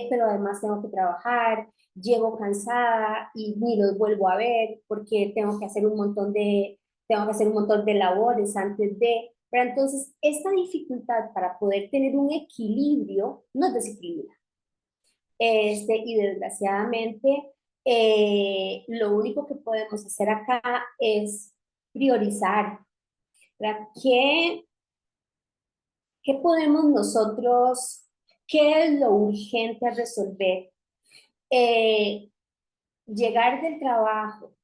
pero además tengo que trabajar, llego cansada y ni los vuelvo a ver porque tengo que hacer un montón de labores antes de, pero entonces esta dificultad para poder tener un equilibrio nos desequilibra. Y desgraciadamente, lo único que podemos hacer acá es priorizar, ¿verdad? ¿Qué podemos nosotros, qué es lo urgente a resolver? Eh, Llegar del trabajo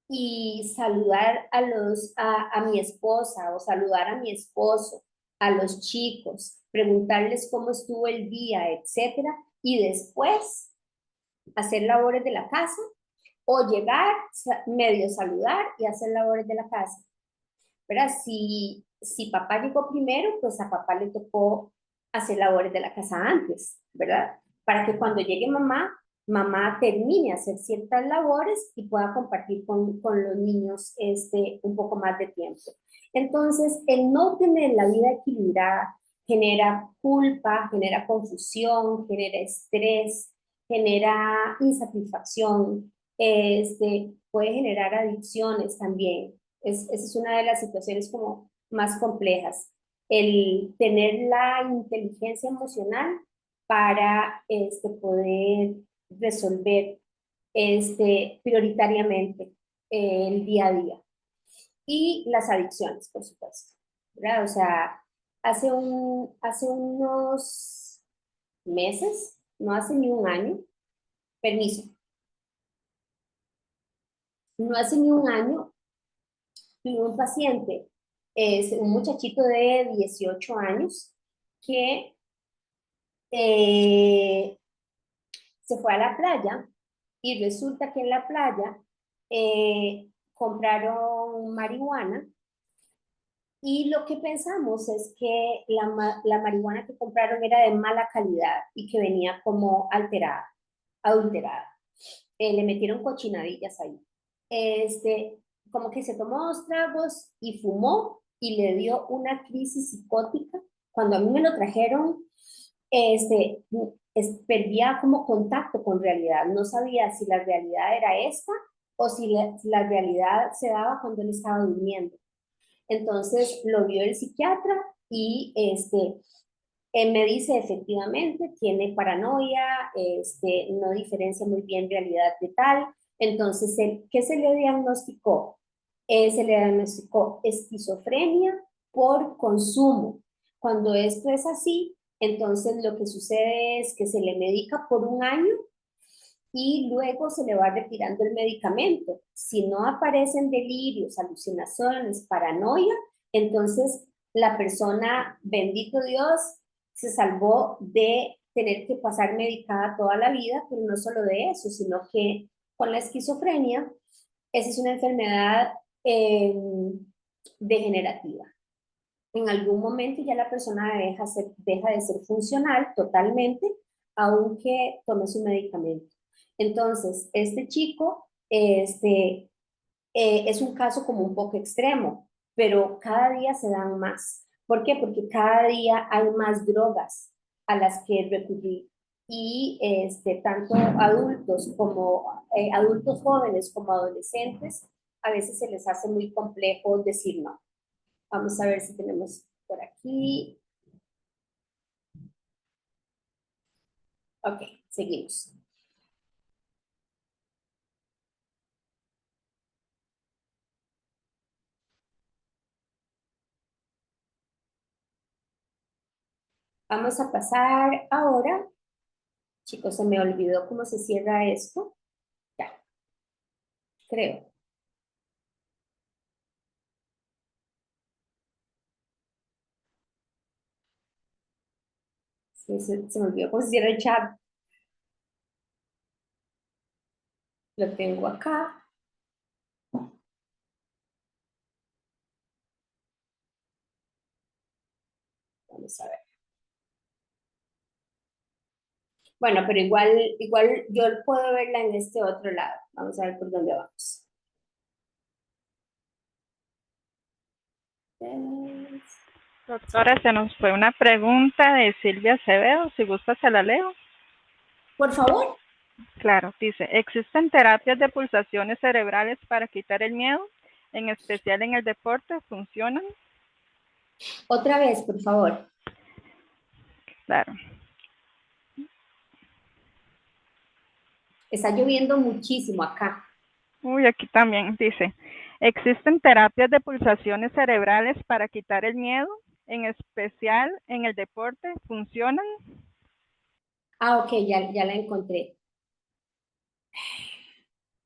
y saludar a mi esposa o saludar a mi esposo, a los chicos, preguntarles cómo estuvo el día, etcétera, y después hacer labores de la casa o llegar, medio saludar y hacer labores de la casa, ¿verdad? Si papá llegó primero, pues a papá le tocó hacer labores de la casa antes, ¿verdad? Para que cuando llegue mamá, mamá termine hacer ciertas labores y pueda compartir con los niños un poco más de tiempo. Entonces, el no tener la vida equilibrada genera culpa, genera confusión, genera estrés, genera insatisfacción, puede generar adicciones también. Esa es una de las situaciones como más complejas. El tener la inteligencia emocional para poder resolver prioritariamente el día a día. Y las adicciones, por supuesto, ¿verdad? O sea, hace unos meses, no hace ni un año, permiso, no hace ni un año, tuve un paciente, es un muchachito de 18 años que eh, se fue a la playa y resulta que en la playa compraron marihuana y lo que pensamos es que la marihuana que compraron era de mala calidad y que venía como alterada, adulterada. Le metieron cochinadillas ahí. Este, Como que se tomó dos tragos y fumó y le dio una crisis psicótica. Cuando a mí me lo trajeron, este, perdía como contacto con realidad. No sabía si la realidad era esta o si la realidad se daba cuando él estaba durmiendo. Entonces lo vio el psiquiatra y él me dice efectivamente, tiene paranoia, no diferencia muy bien realidad de tal. Entonces, ¿qué se le diagnosticó? Se le diagnosticó esquizofrenia por consumo. Cuando esto es así, entonces lo que sucede es que se le medica por un año y luego se le va retirando el medicamento. Si no aparecen delirios, alucinaciones, paranoia, entonces la persona, bendito Dios, se salvó de tener que pasar medicada toda la vida, pero no solo de eso, sino que con la esquizofrenia, esa es una enfermedad eh, degenerativa. En algún momento ya la persona deja de ser funcional totalmente, aunque tome su medicamento. Entonces, este chico es un caso como un poco extremo, pero cada día se dan más, ¿Por qué? Porque cada día hay más drogas a las que recurrir y tanto adultos como adultos jóvenes como adolescentes, a veces se les hace muy complejo decir no. Vamos a ver si tenemos por aquí. Ok, seguimos. Vamos a pasar ahora. Chicos, se me olvidó cómo se cierra esto. Ya, creo. Sí, se me olvidó cómo se cierra el chat. Lo tengo acá. Vamos a ver. Bueno, pero igual yo puedo verla en este otro lado. Vamos a ver por dónde vamos. Doctora, se nos fue una pregunta de Silvia Acevedo, si gusta se la leo. Por favor. Claro, dice, ¿existen terapias de pulsaciones cerebrales para quitar el miedo? En especial en el deporte, ¿funcionan? Otra vez, por favor. Claro. Está lloviendo muchísimo acá. Uy, aquí también dice, ¿existen terapias de pulsaciones cerebrales para quitar el miedo? En especial en el deporte, ¿funcionan? Ah, ok, ya la encontré.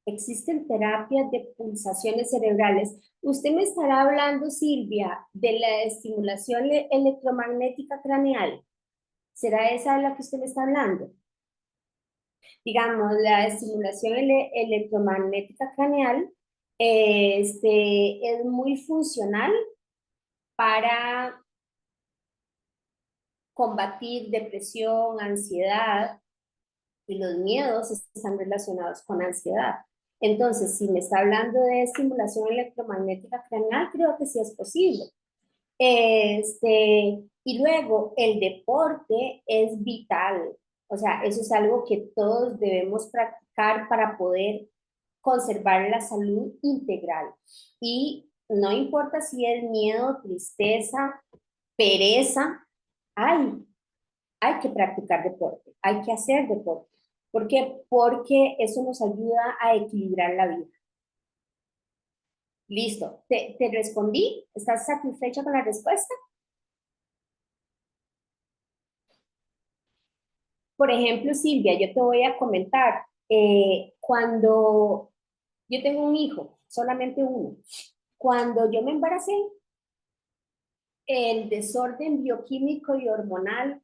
Existen terapias de pulsaciones cerebrales. Usted me estará hablando, Silvia, de la estimulación electromagnética craneal. ¿Será esa de la que usted me está hablando? Digamos, la estimulación electromagnética craneal es muy funcional para combatir depresión, ansiedad, y los miedos están relacionados con ansiedad. Entonces, si me está hablando de estimulación electromagnética craneal, creo que sí es posible. Y luego, el deporte es vital. O sea, eso es algo que todos debemos practicar para poder conservar la salud integral. Y no importa si es miedo, tristeza, pereza, hay, hay que practicar deporte, hay que hacer deporte. ¿Por qué? Porque eso nos ayuda a equilibrar la vida. Listo, te respondí. ¿Estás satisfecha con la respuesta? Por ejemplo, Silvia, yo te voy a comentar, cuando yo tengo un hijo, solamente uno, cuando yo me embaracé, el desorden bioquímico y hormonal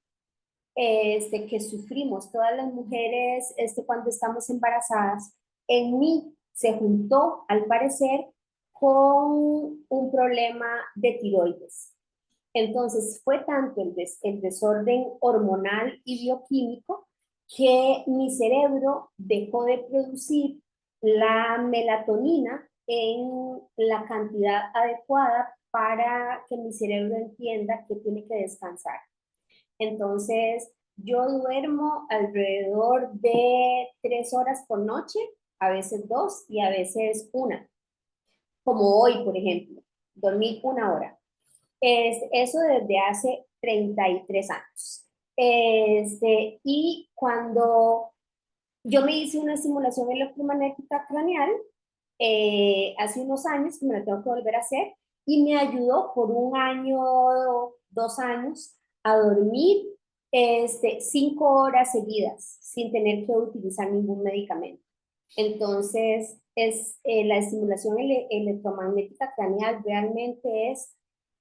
que sufrimos todas las mujeres cuando estamos embarazadas, en mí se juntó, al parecer, con un problema de tiroides. Entonces fue tanto el desorden hormonal y bioquímico que mi cerebro dejó de producir la melatonina en la cantidad adecuada para que mi cerebro entienda que tiene que descansar. Entonces, yo duermo alrededor de 3 horas por noche, a veces dos y a veces una, como hoy, por ejemplo, dormí 1 hora. Eso desde hace 33 años. Y cuando yo me hice una simulación electromagnética craneal, hace unos años, que me la tengo que volver a hacer, y me ayudó por 1 año, 2 años, a dormir 5 horas seguidas sin tener que utilizar ningún medicamento. Entonces, la estimulación electromagnética craneal realmente es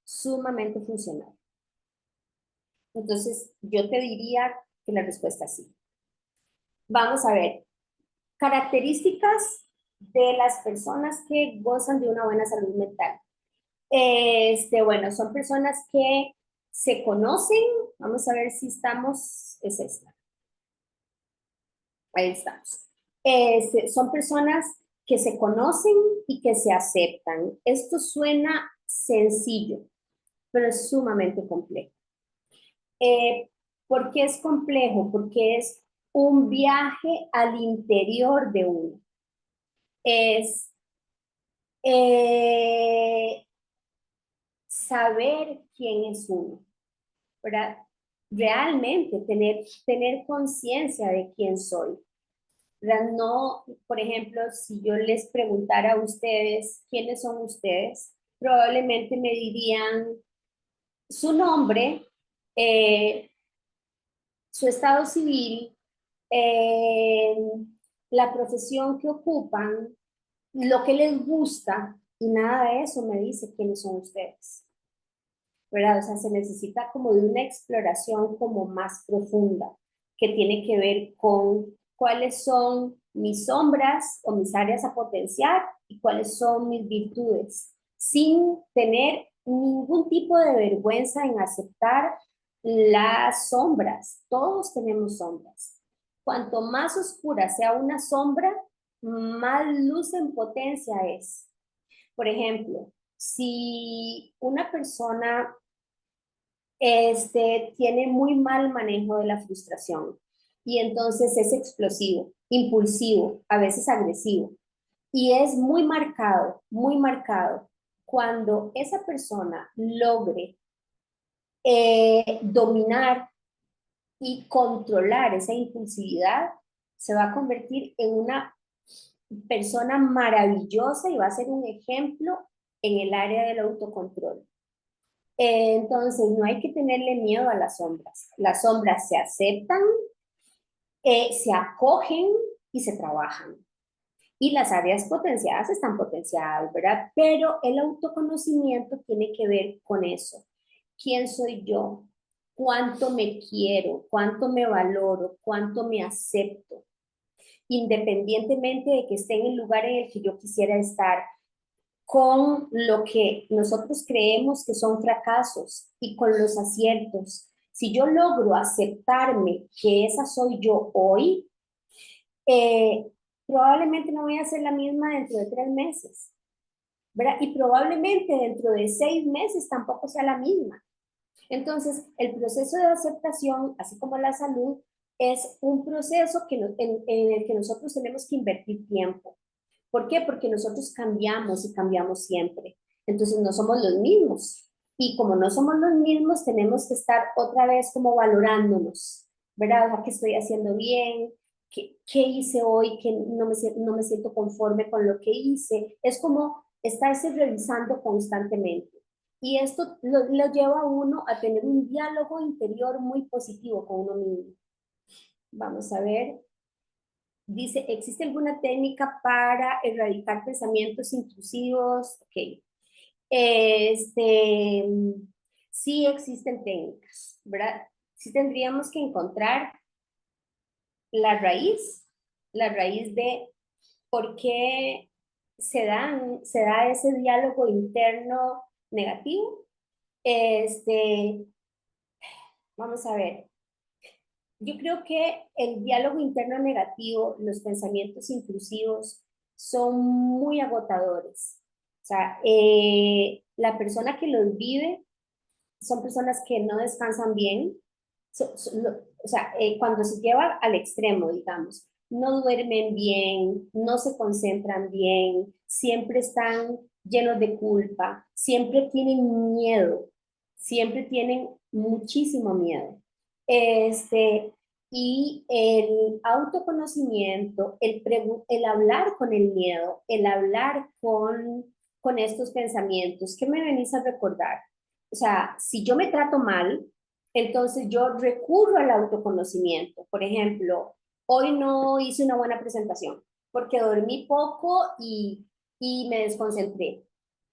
sumamente funcional. Entonces, yo te diría que la respuesta es sí. Vamos a ver, características de las personas que gozan de una buena salud mental. Bueno, son personas que se conocen. Vamos a ver si estamos, es esta. Ahí estamos. Son personas que se conocen y que se aceptan. Esto suena sencillo, pero es sumamente complejo. Eh, ¿Por qué es complejo? Porque es un viaje al interior de uno. Es eh, saber quién es uno, ¿verdad? Realmente tener conciencia de quién soy. ¿Verdad? No, por ejemplo, si yo les preguntara a ustedes quiénes son ustedes, probablemente me dirían su nombre, eh, su estado civil, eh, la profesión que ocupan, lo que les gusta, y nada de eso me dice quiénes son ustedes, ¿verdad? O sea, se necesita como de una exploración como más profunda, que tiene que ver con cuáles son mis sombras o mis áreas a potenciar y cuáles son mis virtudes, sin tener ningún tipo de vergüenza en aceptar las sombras. Todos tenemos sombras. Cuanto más oscura sea una sombra, más luz en potencia es. Por ejemplo, si una persona tiene muy mal manejo de la frustración y entonces es explosivo, impulsivo, a veces agresivo, y es muy marcado cuando esa persona logre dominar y controlar esa impulsividad, se va a convertir en una persona maravillosa y va a ser un ejemplo en el área del autocontrol. Entonces, no hay que tenerle miedo a las sombras. Las sombras se aceptan, se acogen y se trabajan. Y las áreas potenciadas están potenciadas, ¿verdad? Pero el autoconocimiento tiene que ver con eso. ¿Quién soy yo? ¿Cuánto me quiero? ¿Cuánto me valoro? ¿Cuánto me acepto? Independientemente de que esté en el lugar en el que yo quisiera estar, con lo que nosotros creemos que son fracasos y con los aciertos. Si yo logro aceptarme que esa soy yo hoy, eh, probablemente no voy a ser la misma dentro de 3 meses, ¿verdad? Y probablemente dentro de 6 meses tampoco sea la misma. Entonces, el proceso de aceptación, así como la salud, es un proceso en el que nosotros tenemos que invertir tiempo. ¿Por qué? Porque nosotros cambiamos y cambiamos siempre. Entonces no somos los mismos. Y como no somos los mismos, tenemos que estar otra vez como valorándonos, ¿verdad? ¿Qué estoy haciendo bien? ¿Qué hice hoy? Que no me siento conforme con lo que hice. Es como estarse revisando constantemente. Y esto lo lleva a uno a tener un diálogo interior muy positivo con uno mismo. Vamos a ver. Dice, ¿existe alguna técnica para erradicar pensamientos intrusivos? Ok. Este, sí existen técnicas, ¿verdad? Sí tendríamos que encontrar la raíz, la raíz de por qué se da ese diálogo interno negativo. Este, Vamos a ver. Yo creo que el diálogo interno negativo, los pensamientos intrusivos son muy agotadores. O sea, la persona que los vive son personas que no descansan bien. O sea, cuando se lleva al extremo, digamos, no duermen bien, no se concentran bien, siempre están llenos de culpa, siempre tienen miedo, siempre tienen muchísimo miedo. Este, y el autoconocimiento, el hablar con el miedo, el hablar con estos pensamientos, ¿qué me venís a recordar? O sea, si yo me trato mal, entonces yo recurro al autoconocimiento. Por ejemplo, hoy no hice una buena presentación porque dormí poco y me desconcentré.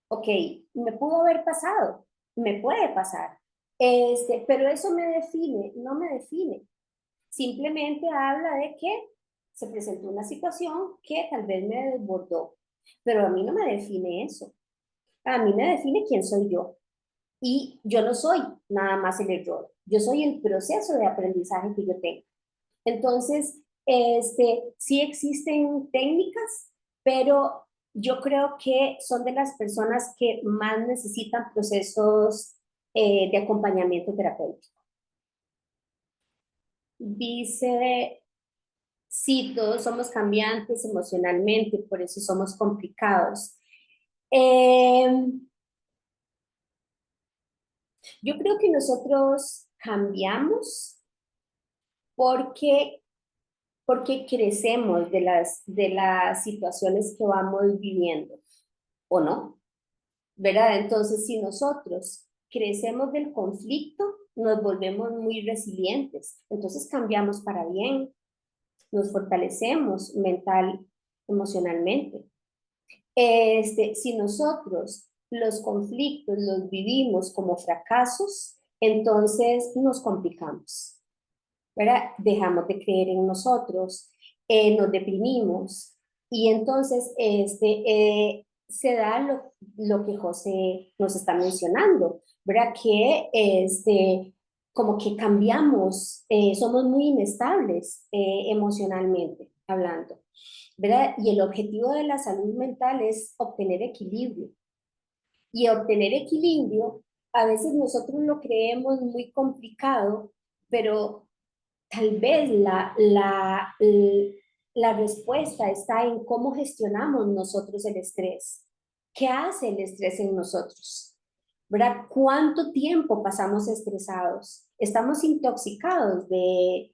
Ok, me pudo haber pasado, me puede pasar. Pero eso me define, no me define. Simplemente habla de que se presentó una situación que tal vez me desbordó, pero a mí no me define eso. A mí me define quién soy yo. Y yo no soy nada más el error, yo soy el proceso de aprendizaje que yo tengo. Entonces, sí existen técnicas, pero yo creo que son de las personas que más necesitan procesos de acompañamiento terapéutico. Dice, sí, todos somos cambiantes emocionalmente, por eso somos complicados. Eh, yo creo que nosotros cambiamos porque, porque crecemos de las situaciones que vamos viviendo, ¿o no? ¿Verdad? Entonces, si nosotros crecemos del conflicto, nos volvemos muy resilientes. Entonces cambiamos para bien, nos fortalecemos mental, emocionalmente. Si nosotros los conflictos los vivimos como fracasos, entonces nos complicamos, ¿verdad? Dejamos de creer en nosotros, nos deprimimos y entonces se da lo que José nos está mencionando, ¿verdad? Que como que cambiamos, somos muy inestables emocionalmente hablando, ¿verdad? Y el objetivo de la salud mental es obtener equilibrio. Y obtener equilibrio, a veces nosotros lo creemos muy complicado, pero tal vez la respuesta está en cómo gestionamos nosotros el estrés. ¿Qué hace el estrés en nosotros? ¿Verdad? ¿Cuánto tiempo pasamos estresados? Estamos intoxicados de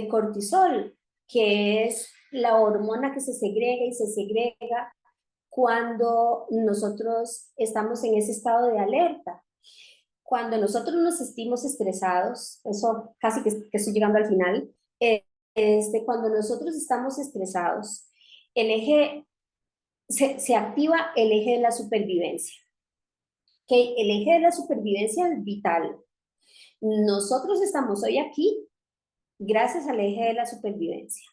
cortisol, que es la hormona que se segrega y se segrega cuando nosotros estamos en ese estado de alerta. Cuando nosotros nos sentimos estresados, eso casi que estoy llegando al final, cuando nosotros estamos estresados, el eje, se activa el eje de la supervivencia. ¿Okay? El eje de la supervivencia es vital. Nosotros estamos hoy aquí gracias al eje de la supervivencia,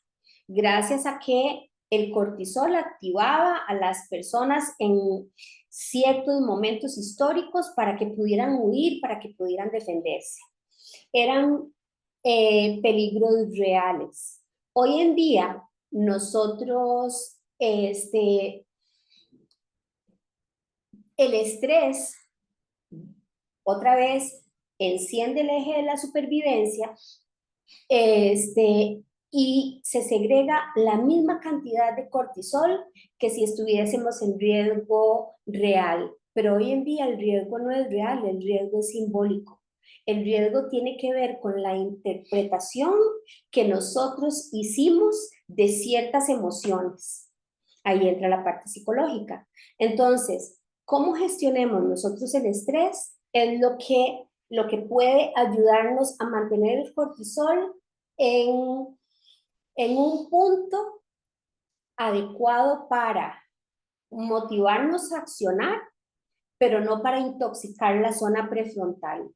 gracias a que el cortisol activaba a las personas en ciertos momentos históricos para que pudieran huir, para que pudieran defenderse. Eran peligros reales. Hoy en día, nosotros, el estrés, otra vez, enciende el eje de la supervivencia, y se segrega la misma cantidad de cortisol que si estuviésemos en riesgo real. Pero hoy en día el riesgo no es real, el riesgo es simbólico. El riesgo tiene que ver con la interpretación que nosotros hicimos de ciertas emociones. Ahí entra la parte psicológica. Entonces, ¿cómo gestionemos nosotros el estrés? Es lo que puede ayudarnos a mantener el cortisol en, en un punto adecuado para motivarnos a accionar, pero no para intoxicar la zona prefrontal.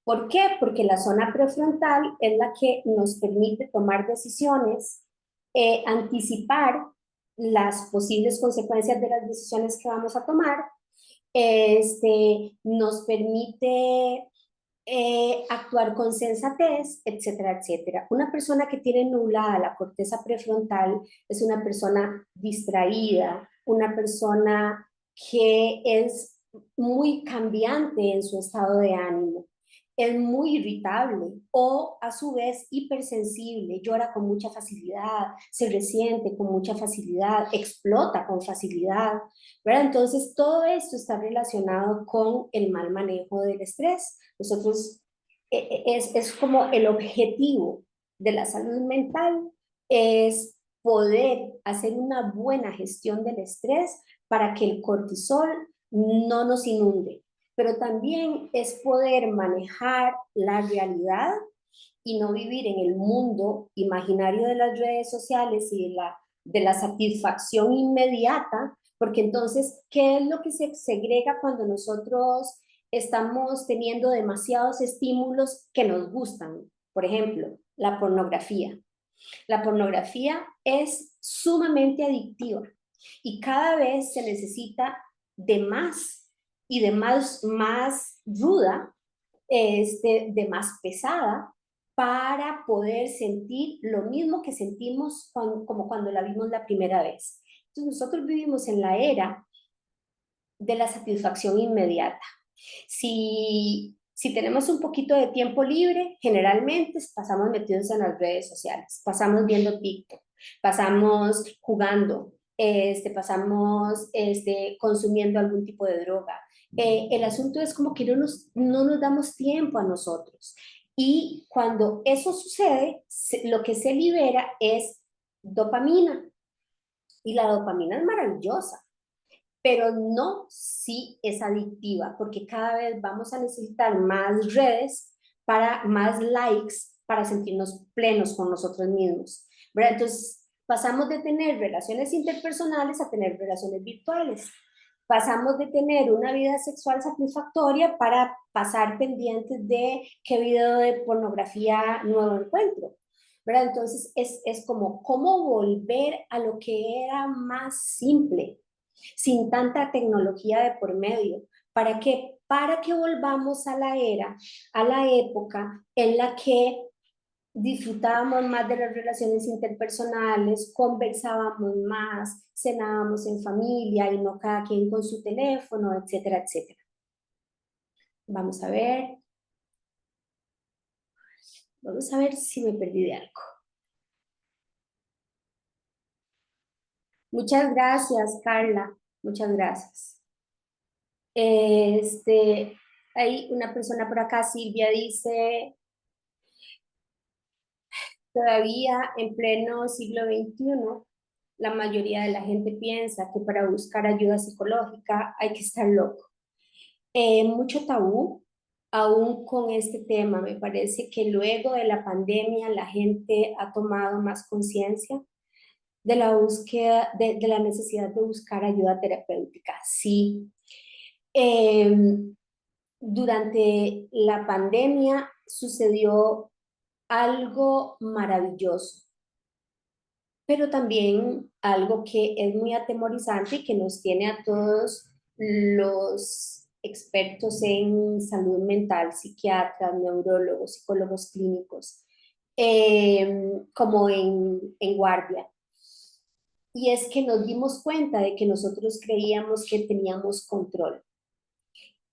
¿Por qué? Porque la zona prefrontal es la que nos permite tomar decisiones, anticipar las posibles consecuencias de las decisiones que vamos a tomar, nos permite actuar con sensatez, etcétera, etcétera. Una persona que tiene nublada la corteza prefrontal es una persona distraída, una persona que es muy cambiante en su estado de ánimo, es muy irritable o a su vez hipersensible, llora con mucha facilidad, se resiente con mucha facilidad, explota con facilidad, ¿verdad? Entonces todo esto está relacionado con el mal manejo del estrés. Nosotros, es como el objetivo de la salud mental, es poder hacer una buena gestión del estrés para que el cortisol no nos inunde, pero también es poder manejar la realidad y no vivir en el mundo imaginario de las redes sociales y de la satisfacción inmediata, porque entonces, ¿qué es lo que se segrega cuando nosotros estamos teniendo demasiados estímulos que nos gustan? Por ejemplo, la pornografía. La pornografía es sumamente adictiva y cada vez se necesita de más y de más ruda, de más pesada, para poder sentir lo mismo que sentimos como cuando la vimos la primera vez. Entonces nosotros vivimos en la era de la satisfacción inmediata. Si tenemos un poquito de tiempo libre, generalmente pasamos metidos en las redes sociales, pasamos viendo TikTok, pasamos jugando, pasamos consumiendo algún tipo de droga. El asunto es como que no nos damos tiempo a nosotros. Y cuando eso sucede, lo que se libera es dopamina. Y la dopamina es maravillosa, pero no si es adictiva, porque cada vez vamos a necesitar más redes para más likes para sentirnos plenos con nosotros mismos, ¿verdad? Entonces, pasamos de tener relaciones interpersonales a tener relaciones virtuales. Pasamos de tener una vida sexual satisfactoria para pasar pendientes de qué video de pornografía nuevo encuentro, ¿verdad? Entonces, es como cómo volver a lo que era más simple, sin tanta tecnología de por medio. ¿Para qué? Para que volvamos a la era, a la época en la que disfrutábamos más de las relaciones interpersonales, conversábamos más, cenábamos en familia y no cada quien con su teléfono, etcétera, etcétera. Vamos a ver si me perdí de algo. Muchas gracias, Carla. Muchas gracias. Este, hay una persona por acá, Silvia, dice, todavía en pleno siglo XXI, la mayoría de la gente piensa que para buscar ayuda psicológica hay que estar loco. Mucho tabú aún con este tema. Me parece que luego de la pandemia la gente ha tomado más conciencia de la búsqueda, de la necesidad de buscar ayuda terapéutica. Sí. Eh, Durante la pandemia sucedió algo maravilloso, pero también algo que es muy atemorizante y que nos tiene a todos los expertos en salud mental, psiquiatras, neurólogos, psicólogos clínicos, como en guardia. Y es que nos dimos cuenta de que nosotros creíamos que teníamos control.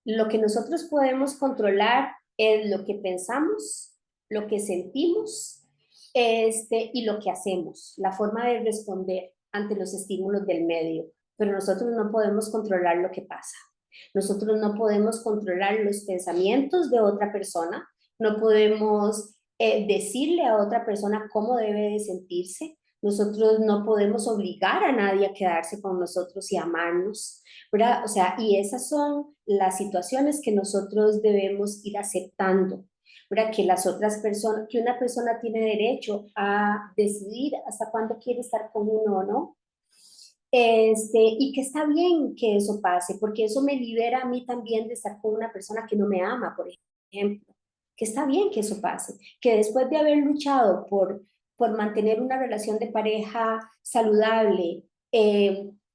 Lo que nosotros podemos controlar es lo que pensamos, lo que sentimos, y lo que hacemos, la forma de responder ante los estímulos del medio. Pero nosotros no podemos controlar lo que pasa. Nosotros no podemos controlar los pensamientos de otra persona, no podemos decirle a otra persona cómo debe de sentirse. Nosotros no podemos obligar a nadie a quedarse con nosotros y amarnos, ¿verdad? O sea, y esas son las situaciones que nosotros debemos ir aceptando, ¿verdad? Que las otras personas, que una persona tiene derecho a decidir hasta cuándo quiere estar con uno o no. Y que está bien que eso pase, porque eso me libera a mí también de estar con una persona que no me ama, por ejemplo. Que está bien que eso pase, que después de haber luchado por mantener una relación de pareja saludable,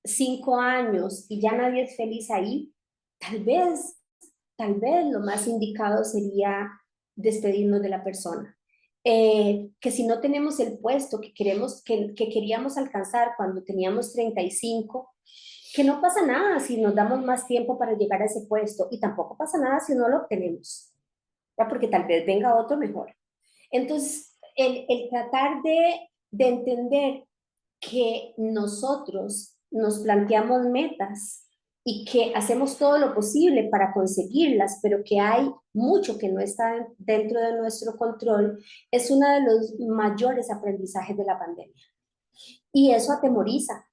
5 años y ya nadie es feliz ahí, tal vez, tal vez lo más indicado sería despedirnos de la persona. Que si no tenemos el puesto que queríamos alcanzar cuando teníamos 35, que no pasa nada si nos damos más tiempo para llegar a ese puesto y tampoco pasa nada si no lo obtenemos, ¿ya? Porque tal vez venga otro mejor. Entonces, el tratar de entender que nosotros nos planteamos metas y que hacemos todo lo posible para conseguirlas, pero que hay mucho que no está dentro de nuestro control, es uno de los mayores aprendizajes de la pandemia. Y eso atemoriza,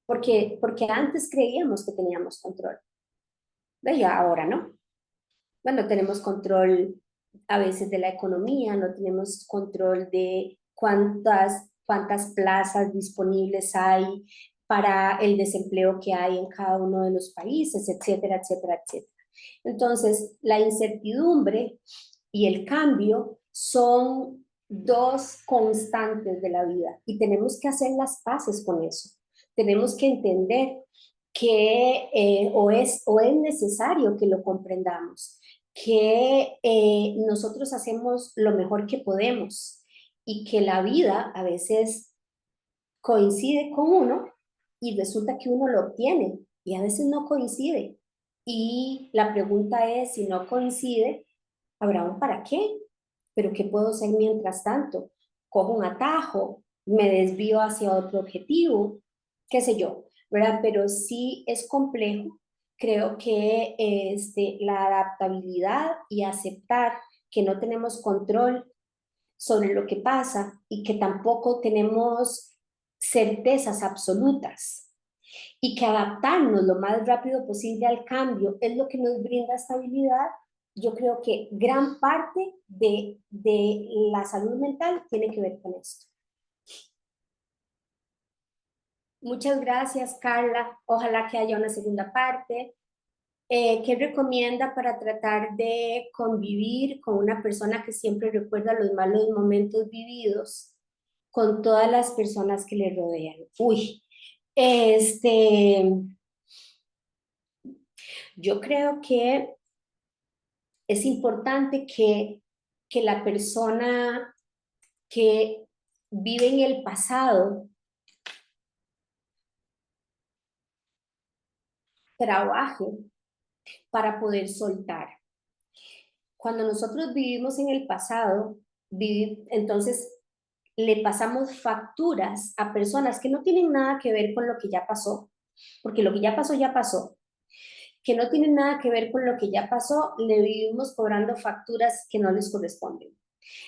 porque antes creíamos que teníamos control, y ahora no. Bueno, tenemos control a veces de la economía, no tenemos control de cuántas plazas disponibles hay para el desempleo que hay en cada uno de los países, etcétera, etcétera, etcétera. Entonces, la incertidumbre y el cambio son dos constantes de la vida y tenemos que hacer las paces con eso. Tenemos que entender que o es necesario que lo comprendamos, que nosotros hacemos lo mejor que podemos y que la vida a veces coincide con uno y resulta que uno lo obtiene y a veces no coincide. Y la pregunta es, si no coincide, ¿habrá un para qué? ¿Pero qué puedo hacer mientras tanto? ¿Cojo un atajo? ¿Me desvío hacia otro objetivo? ¿Qué sé yo? ¿Verdad? Pero sí es complejo. Creo que la adaptabilidad y aceptar que no tenemos control sobre lo que pasa y que tampoco tenemos certezas absolutas y que adaptarnos lo más rápido posible al cambio es lo que nos brinda estabilidad. Yo creo que gran parte de la salud mental tiene que ver con esto. Muchas gracias, Carla. Ojalá que haya una segunda parte. ¿Qué recomienda para tratar de convivir con una persona que siempre recuerda los malos momentos vividos con todas las personas que le rodean? Uy, este, yo creo que es importante que la persona que vive en el pasado trabaje para poder soltar. Cuando nosotros vivimos en el pasado, entonces le pasamos facturas a personas que no tienen nada que ver con lo que ya pasó, porque lo que ya pasó, que no tienen nada que ver con lo que ya pasó, le vivimos cobrando facturas que no les corresponden.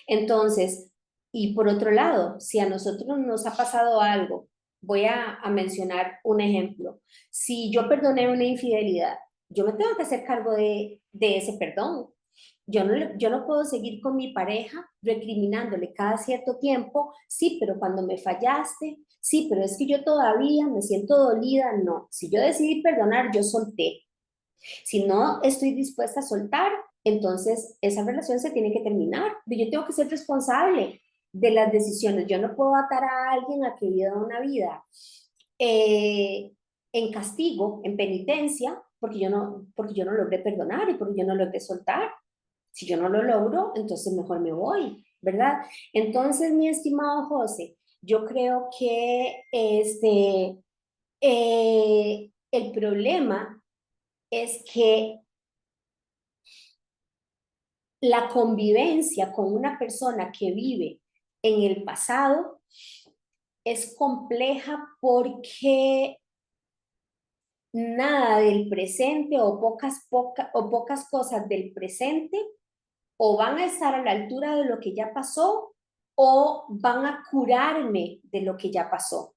Entonces, y por otro lado, si a nosotros nos ha pasado algo, voy a mencionar un ejemplo. Si yo perdoné una infidelidad, yo me tengo que hacer cargo de ese perdón. Yo no puedo seguir con mi pareja recriminándole cada cierto tiempo, sí, pero cuando me fallaste, sí, pero es que yo todavía me siento dolida, no. Si yo decidí perdonar, yo solté. Si no estoy dispuesta a soltar, entonces esa relación se tiene que terminar. Yo tengo que ser responsable de las decisiones. Yo no puedo atar a alguien a que viva una vida eh, en castigo, en penitencia, porque yo no logré perdonar y porque yo no logré soltar. Si yo no lo logro, entonces mejor me voy, ¿verdad? Entonces, mi estimado José, yo creo que el problema es que la convivencia con una persona que vive en el pasado es compleja porque nada del presente o pocas cosas del presente o van a estar a la altura de lo que ya pasó o van a curarme de lo que ya pasó.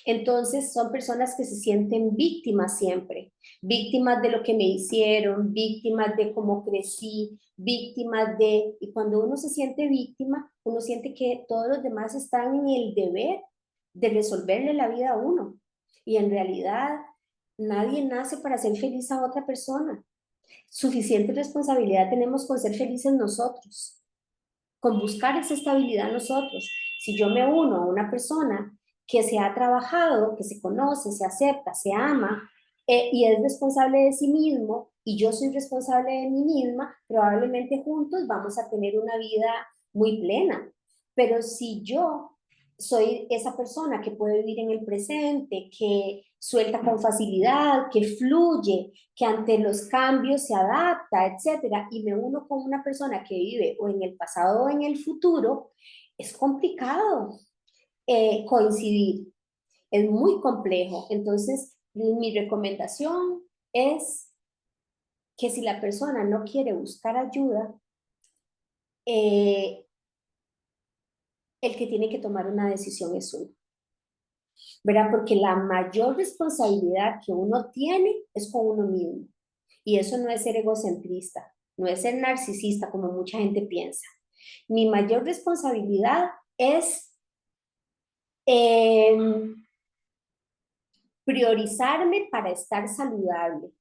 Entonces son personas que se sienten víctimas siempre, víctimas de lo que me hicieron, víctimas de cómo crecí, víctimas de... Y cuando uno se siente víctima, uno siente que todos los demás están en el deber de resolverle la vida a uno. Y en realidad nadie nace para ser feliz a otra persona. Suficiente responsabilidad tenemos con ser felices nosotros, con buscar esa estabilidad nosotros. Si yo me uno a una persona que se ha trabajado, que se conoce, se acepta, se ama y es responsable de sí mismo y yo soy responsable de mí misma, probablemente juntos vamos a tener una vida muy plena. Pero si yo soy esa persona que puede vivir en el presente, que suelta con facilidad, que fluye, que ante los cambios se adapta, etcétera, y me uno con una persona que vive o en el pasado o en el futuro, es complicado coincidir, es muy complejo. Entonces, mi recomendación es que si la persona no quiere buscar ayuda, eh, el que tiene que tomar una decisión es uno, ¿verdad? Porque la mayor responsabilidad que uno tiene es con uno mismo. Y eso no es ser egocentrista, no es ser narcisista como mucha gente piensa. Mi mayor responsabilidad es eh, priorizarme para estar saludable,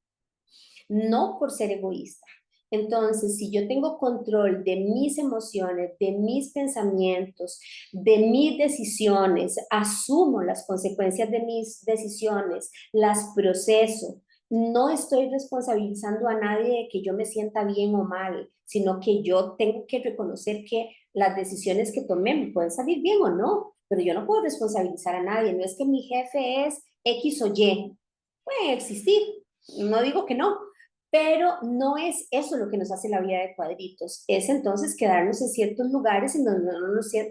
no por ser egoísta. Entonces, si yo tengo control de mis emociones, de mis pensamientos, de mis decisiones, asumo las consecuencias de mis decisiones, las proceso, no estoy responsabilizando a nadie de que yo me sienta bien o mal, sino que yo tengo que reconocer que las decisiones que tomé me pueden salir bien o no, pero yo no puedo responsabilizar a nadie. No es que mi jefe es X o Y, puede existir, no digo que no, Pero no es eso lo que nos hace la vida de cuadritos, es entonces quedarnos en ciertos lugares en donde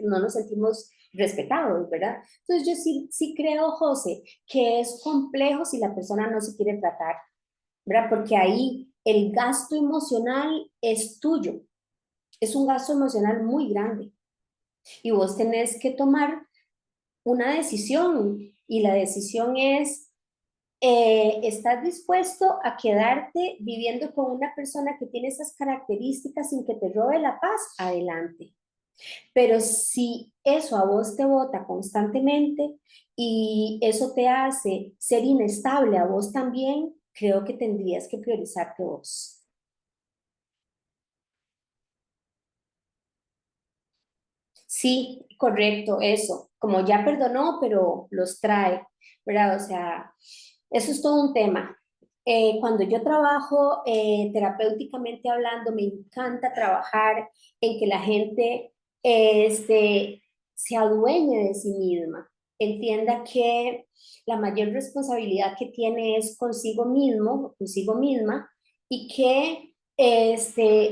no nos sentimos respetados, ¿verdad? Entonces yo sí creo, José, que es complejo si la persona no se quiere tratar, ¿verdad? Porque ahí el gasto emocional es tuyo, es un gasto emocional muy grande y vos tenés que tomar una decisión y la decisión es, ¿estás dispuesto a quedarte viviendo con una persona que tiene esas características sin que te robe la paz? Adelante. Pero si eso a vos te bota constantemente y eso te hace ser inestable a vos también, creo que tendrías que priorizarte vos. Sí, correcto, eso. Como ya perdonó, pero los trae, ¿verdad? O sea, eso es todo un tema. Cuando yo trabajo terapéuticamente hablando, me encanta trabajar en que la gente se adueñe de sí misma, entienda que la mayor responsabilidad que tiene es consigo mismo, consigo misma, y que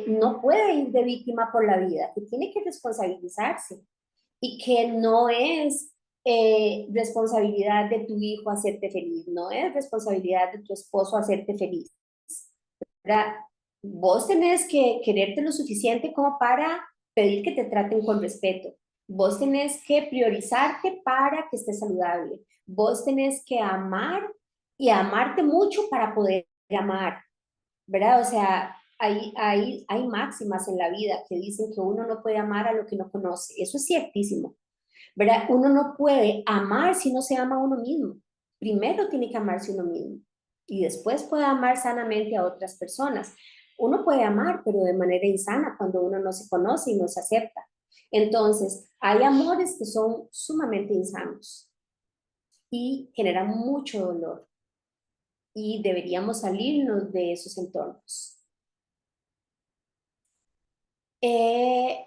no puede ir de víctima por la vida, que tiene que responsabilizarse y que no es responsabilidad de tu hijo hacerte feliz, no es responsabilidad de tu esposo hacerte feliz. ¿Verdad? Vos tenés que quererte lo suficiente como para pedir que te traten con respeto. Vos tenés que priorizarte para que estés saludable. Vos tenés que amar y amarte mucho para poder amar, ¿verdad? O sea, hay máximas en la vida que dicen que uno no puede amar a lo que no conoce. Eso es ciertísimo, ¿verdad? Uno no puede amar si no se ama a uno mismo. Primero tiene que amarse uno mismo y después puede amar sanamente a otras personas. Uno puede amar, pero de manera insana cuando uno no se conoce y no se acepta. Entonces, hay amores que son sumamente insanos y generan mucho dolor y deberíamos salirnos de esos entornos.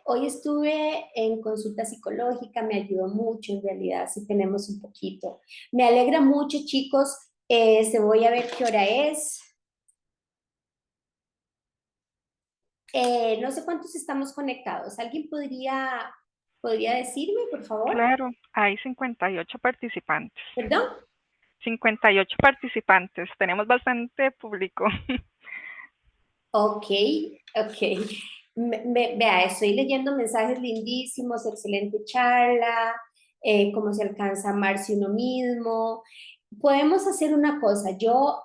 Hoy estuve en consulta psicológica, me ayudó mucho en realidad, si tenemos un poquito. Me alegra mucho, chicos. Se voy a ver qué hora es. No sé cuántos estamos conectados. ¿Alguien podría decirme, por favor? Claro, hay 58 participantes. ¿Perdón? 58 participantes, tenemos bastante público. Ok, ok. Vea, estoy leyendo mensajes lindísimos, excelente charla, cómo se alcanza a amarse uno mismo. Podemos hacer una cosa, yo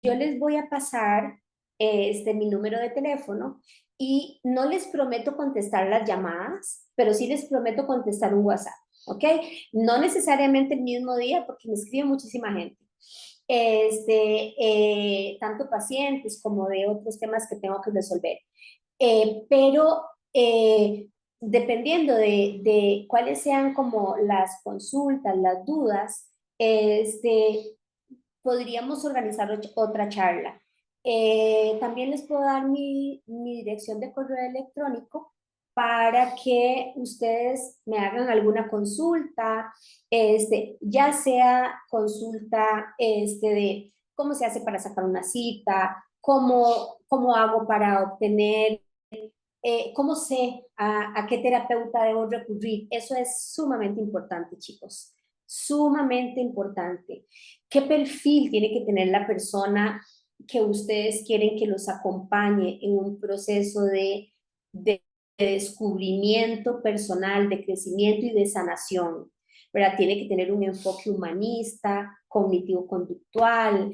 les voy a pasar mi número de teléfono y no les prometo contestar las llamadas, pero sí les prometo contestar un WhatsApp, ¿ok? No necesariamente el mismo día porque me escribe muchísima gente. Tanto pacientes como de otros temas que tengo que resolver. Pero dependiendo de cuáles sean como las consultas, las dudas, podríamos organizar otra charla. También les puedo dar mi dirección de correo electrónico para que ustedes me hagan alguna consulta, ya sea consulta de cómo se hace para sacar una cita, cómo hago para obtener, cómo sé a qué terapeuta debo recurrir. Eso es sumamente importante, chicos, sumamente importante. ¿Qué perfil tiene que tener la persona que ustedes quieren que los acompañe en un proceso de descubrimiento personal, de crecimiento y de sanación? ¿Verdad? Tiene que tener un enfoque humanista, cognitivo-conductual,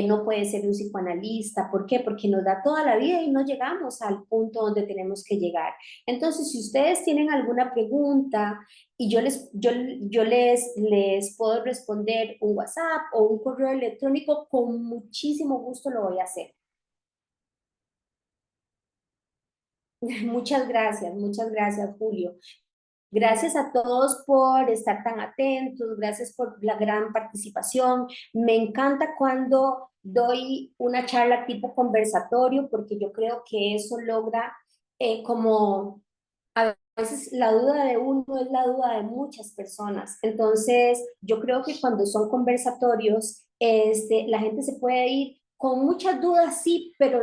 no puede ser un psicoanalista. ¿Por qué? Porque nos da toda la vida y no llegamos al punto donde tenemos que llegar. Entonces, si ustedes tienen alguna pregunta, y les puedo responder un WhatsApp o un correo electrónico, con muchísimo gusto lo voy a hacer. Muchas gracias, Julio. Gracias a todos por estar tan atentos, gracias por la gran participación. Me encanta cuando doy una charla tipo conversatorio porque yo creo que eso logra como a veces la duda de uno es la duda de muchas personas. Entonces, yo creo que cuando son conversatorios, la gente se puede ir con muchas dudas sí, pero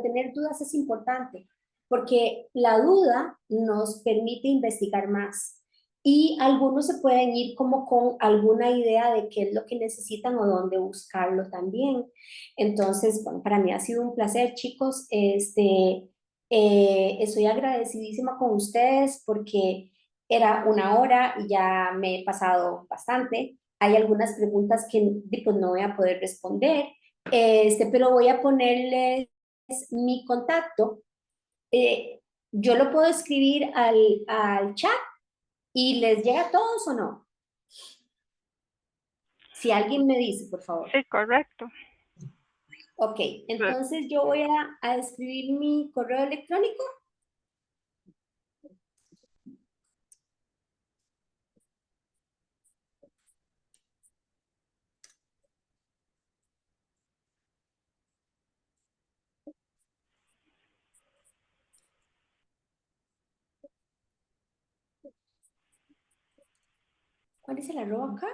tener dudas es importante, porque la duda nos permite investigar más. Y algunos se pueden ir como con alguna idea de qué es lo que necesitan o dónde buscarlo también. Entonces, bueno, para mí ha sido un placer, chicos. Estoy agradecidísima con ustedes porque era una hora y ya me he pasado bastante. Hay algunas preguntas que pues, no voy a poder responder, pero voy a ponerles mi contacto. Eh, yo lo puedo escribir al chat y les llega a todos o no. Si alguien me dice, por favor. Sí, correcto. Ok, Pues, entonces yo voy a escribir mi correo electrónico. ¿Cuál es el arroba acá?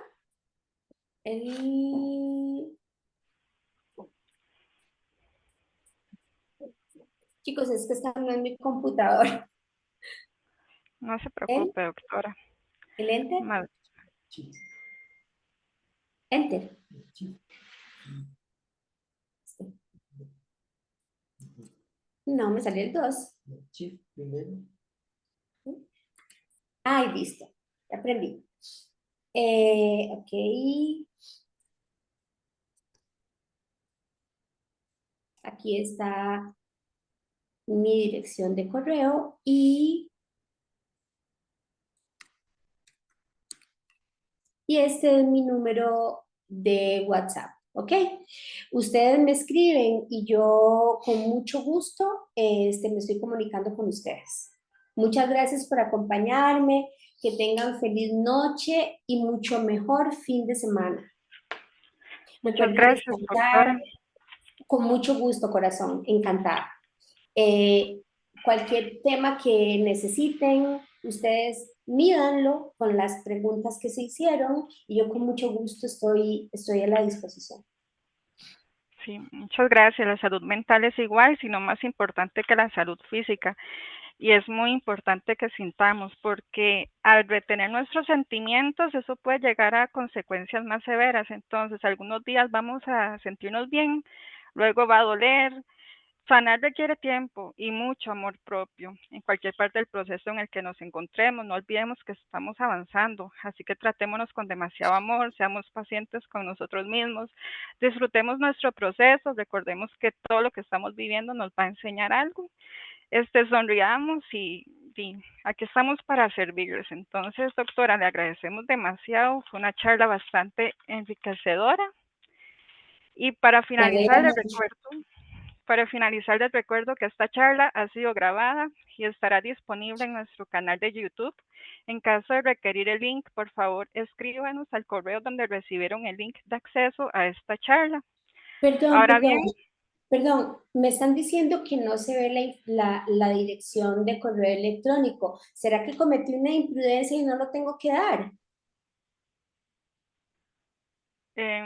El... Chicos, es que está en mi computador. no se El, preocupe, doctora. el enter, Más, enter. No, me salió el 2. Ay, listo. Ya aprendí. Ok. Aquí está mi dirección de correo y este es mi número de WhatsApp, ¿ok? Ustedes me escriben y yo con mucho gusto me estoy comunicando con ustedes. Muchas gracias por acompañarme, que tengan feliz noche y mucho mejor fin de semana. muchas Recuerden gracias, doctora. descansar con mucho gusto, corazón, encantada. Eh, Cualquier tema que necesiten, ustedes mídanlo con las preguntas que se hicieron y yo con mucho gusto estoy a la disposición. Sí, muchas gracias. La salud mental es igual, sino más importante que la salud física. Y es muy importante que sintamos, porque al retener nuestros sentimientos, eso puede llegar a consecuencias más severas. Entonces, algunos días vamos a sentirnos bien, luego va a doler. Sanar requiere tiempo y mucho amor propio en cualquier parte del proceso en el que nos encontremos. No olvidemos que estamos avanzando, así que tratémonos con demasiado amor, seamos pacientes con nosotros mismos, disfrutemos nuestro proceso, recordemos que todo lo que estamos viviendo nos va a enseñar algo. Sonriamos y aquí estamos para servirles. Entonces, doctora, le agradecemos demasiado, fue una charla bastante enriquecedora. Y Me alegra mucho. para finalizar, les recuerdo que esta charla ha sido grabada y estará disponible en nuestro canal de YouTube. En caso de requerir el link, por favor, escríbanos al correo donde recibieron el link de acceso a esta charla. Perdón, Ahora perdón, bien, perdón. Me están diciendo que no se ve la dirección de correo electrónico. ¿Será que cometí una imprudencia y no lo tengo que dar? eh,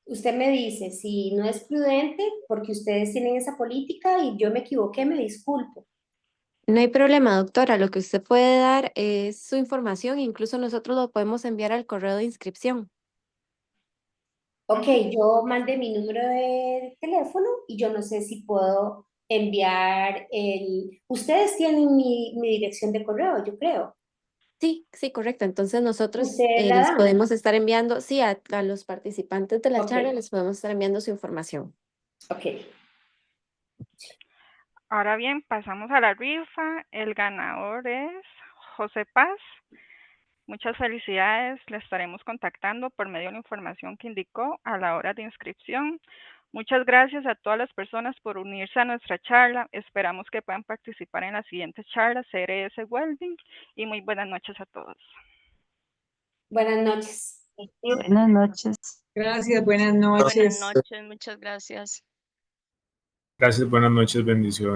Usted me dice, si no es prudente, porque ustedes tienen esa política y yo me equivoqué, me disculpo. No hay problema, doctora. Lo que usted puede dar es su información, incluso nosotros lo podemos enviar al correo de inscripción. Ok, yo mandé mi número de teléfono y yo no sé si puedo enviar el... Ustedes tienen mi dirección de correo, yo creo. Sí, sí, correcto. Entonces nosotros Ustedes la les dan. podemos estar enviando, sí, a los participantes de la Ok, charla les podemos estar enviando su información. ok. ahora bien, pasamos a la rifa. El ganador es José Paz. Muchas felicidades, le estaremos contactando por medio de la información que indicó a la hora de inscripción. Muchas gracias a todas las personas por unirse a nuestra charla. Esperamos que puedan participar en las siguientes charlas CRS Welding y muy buenas noches a todos. Buenas noches. Buenas noches. Gracias, buenas Buenas noches. noches, muchas gracias. Gracias, buenas noches, bendiciones.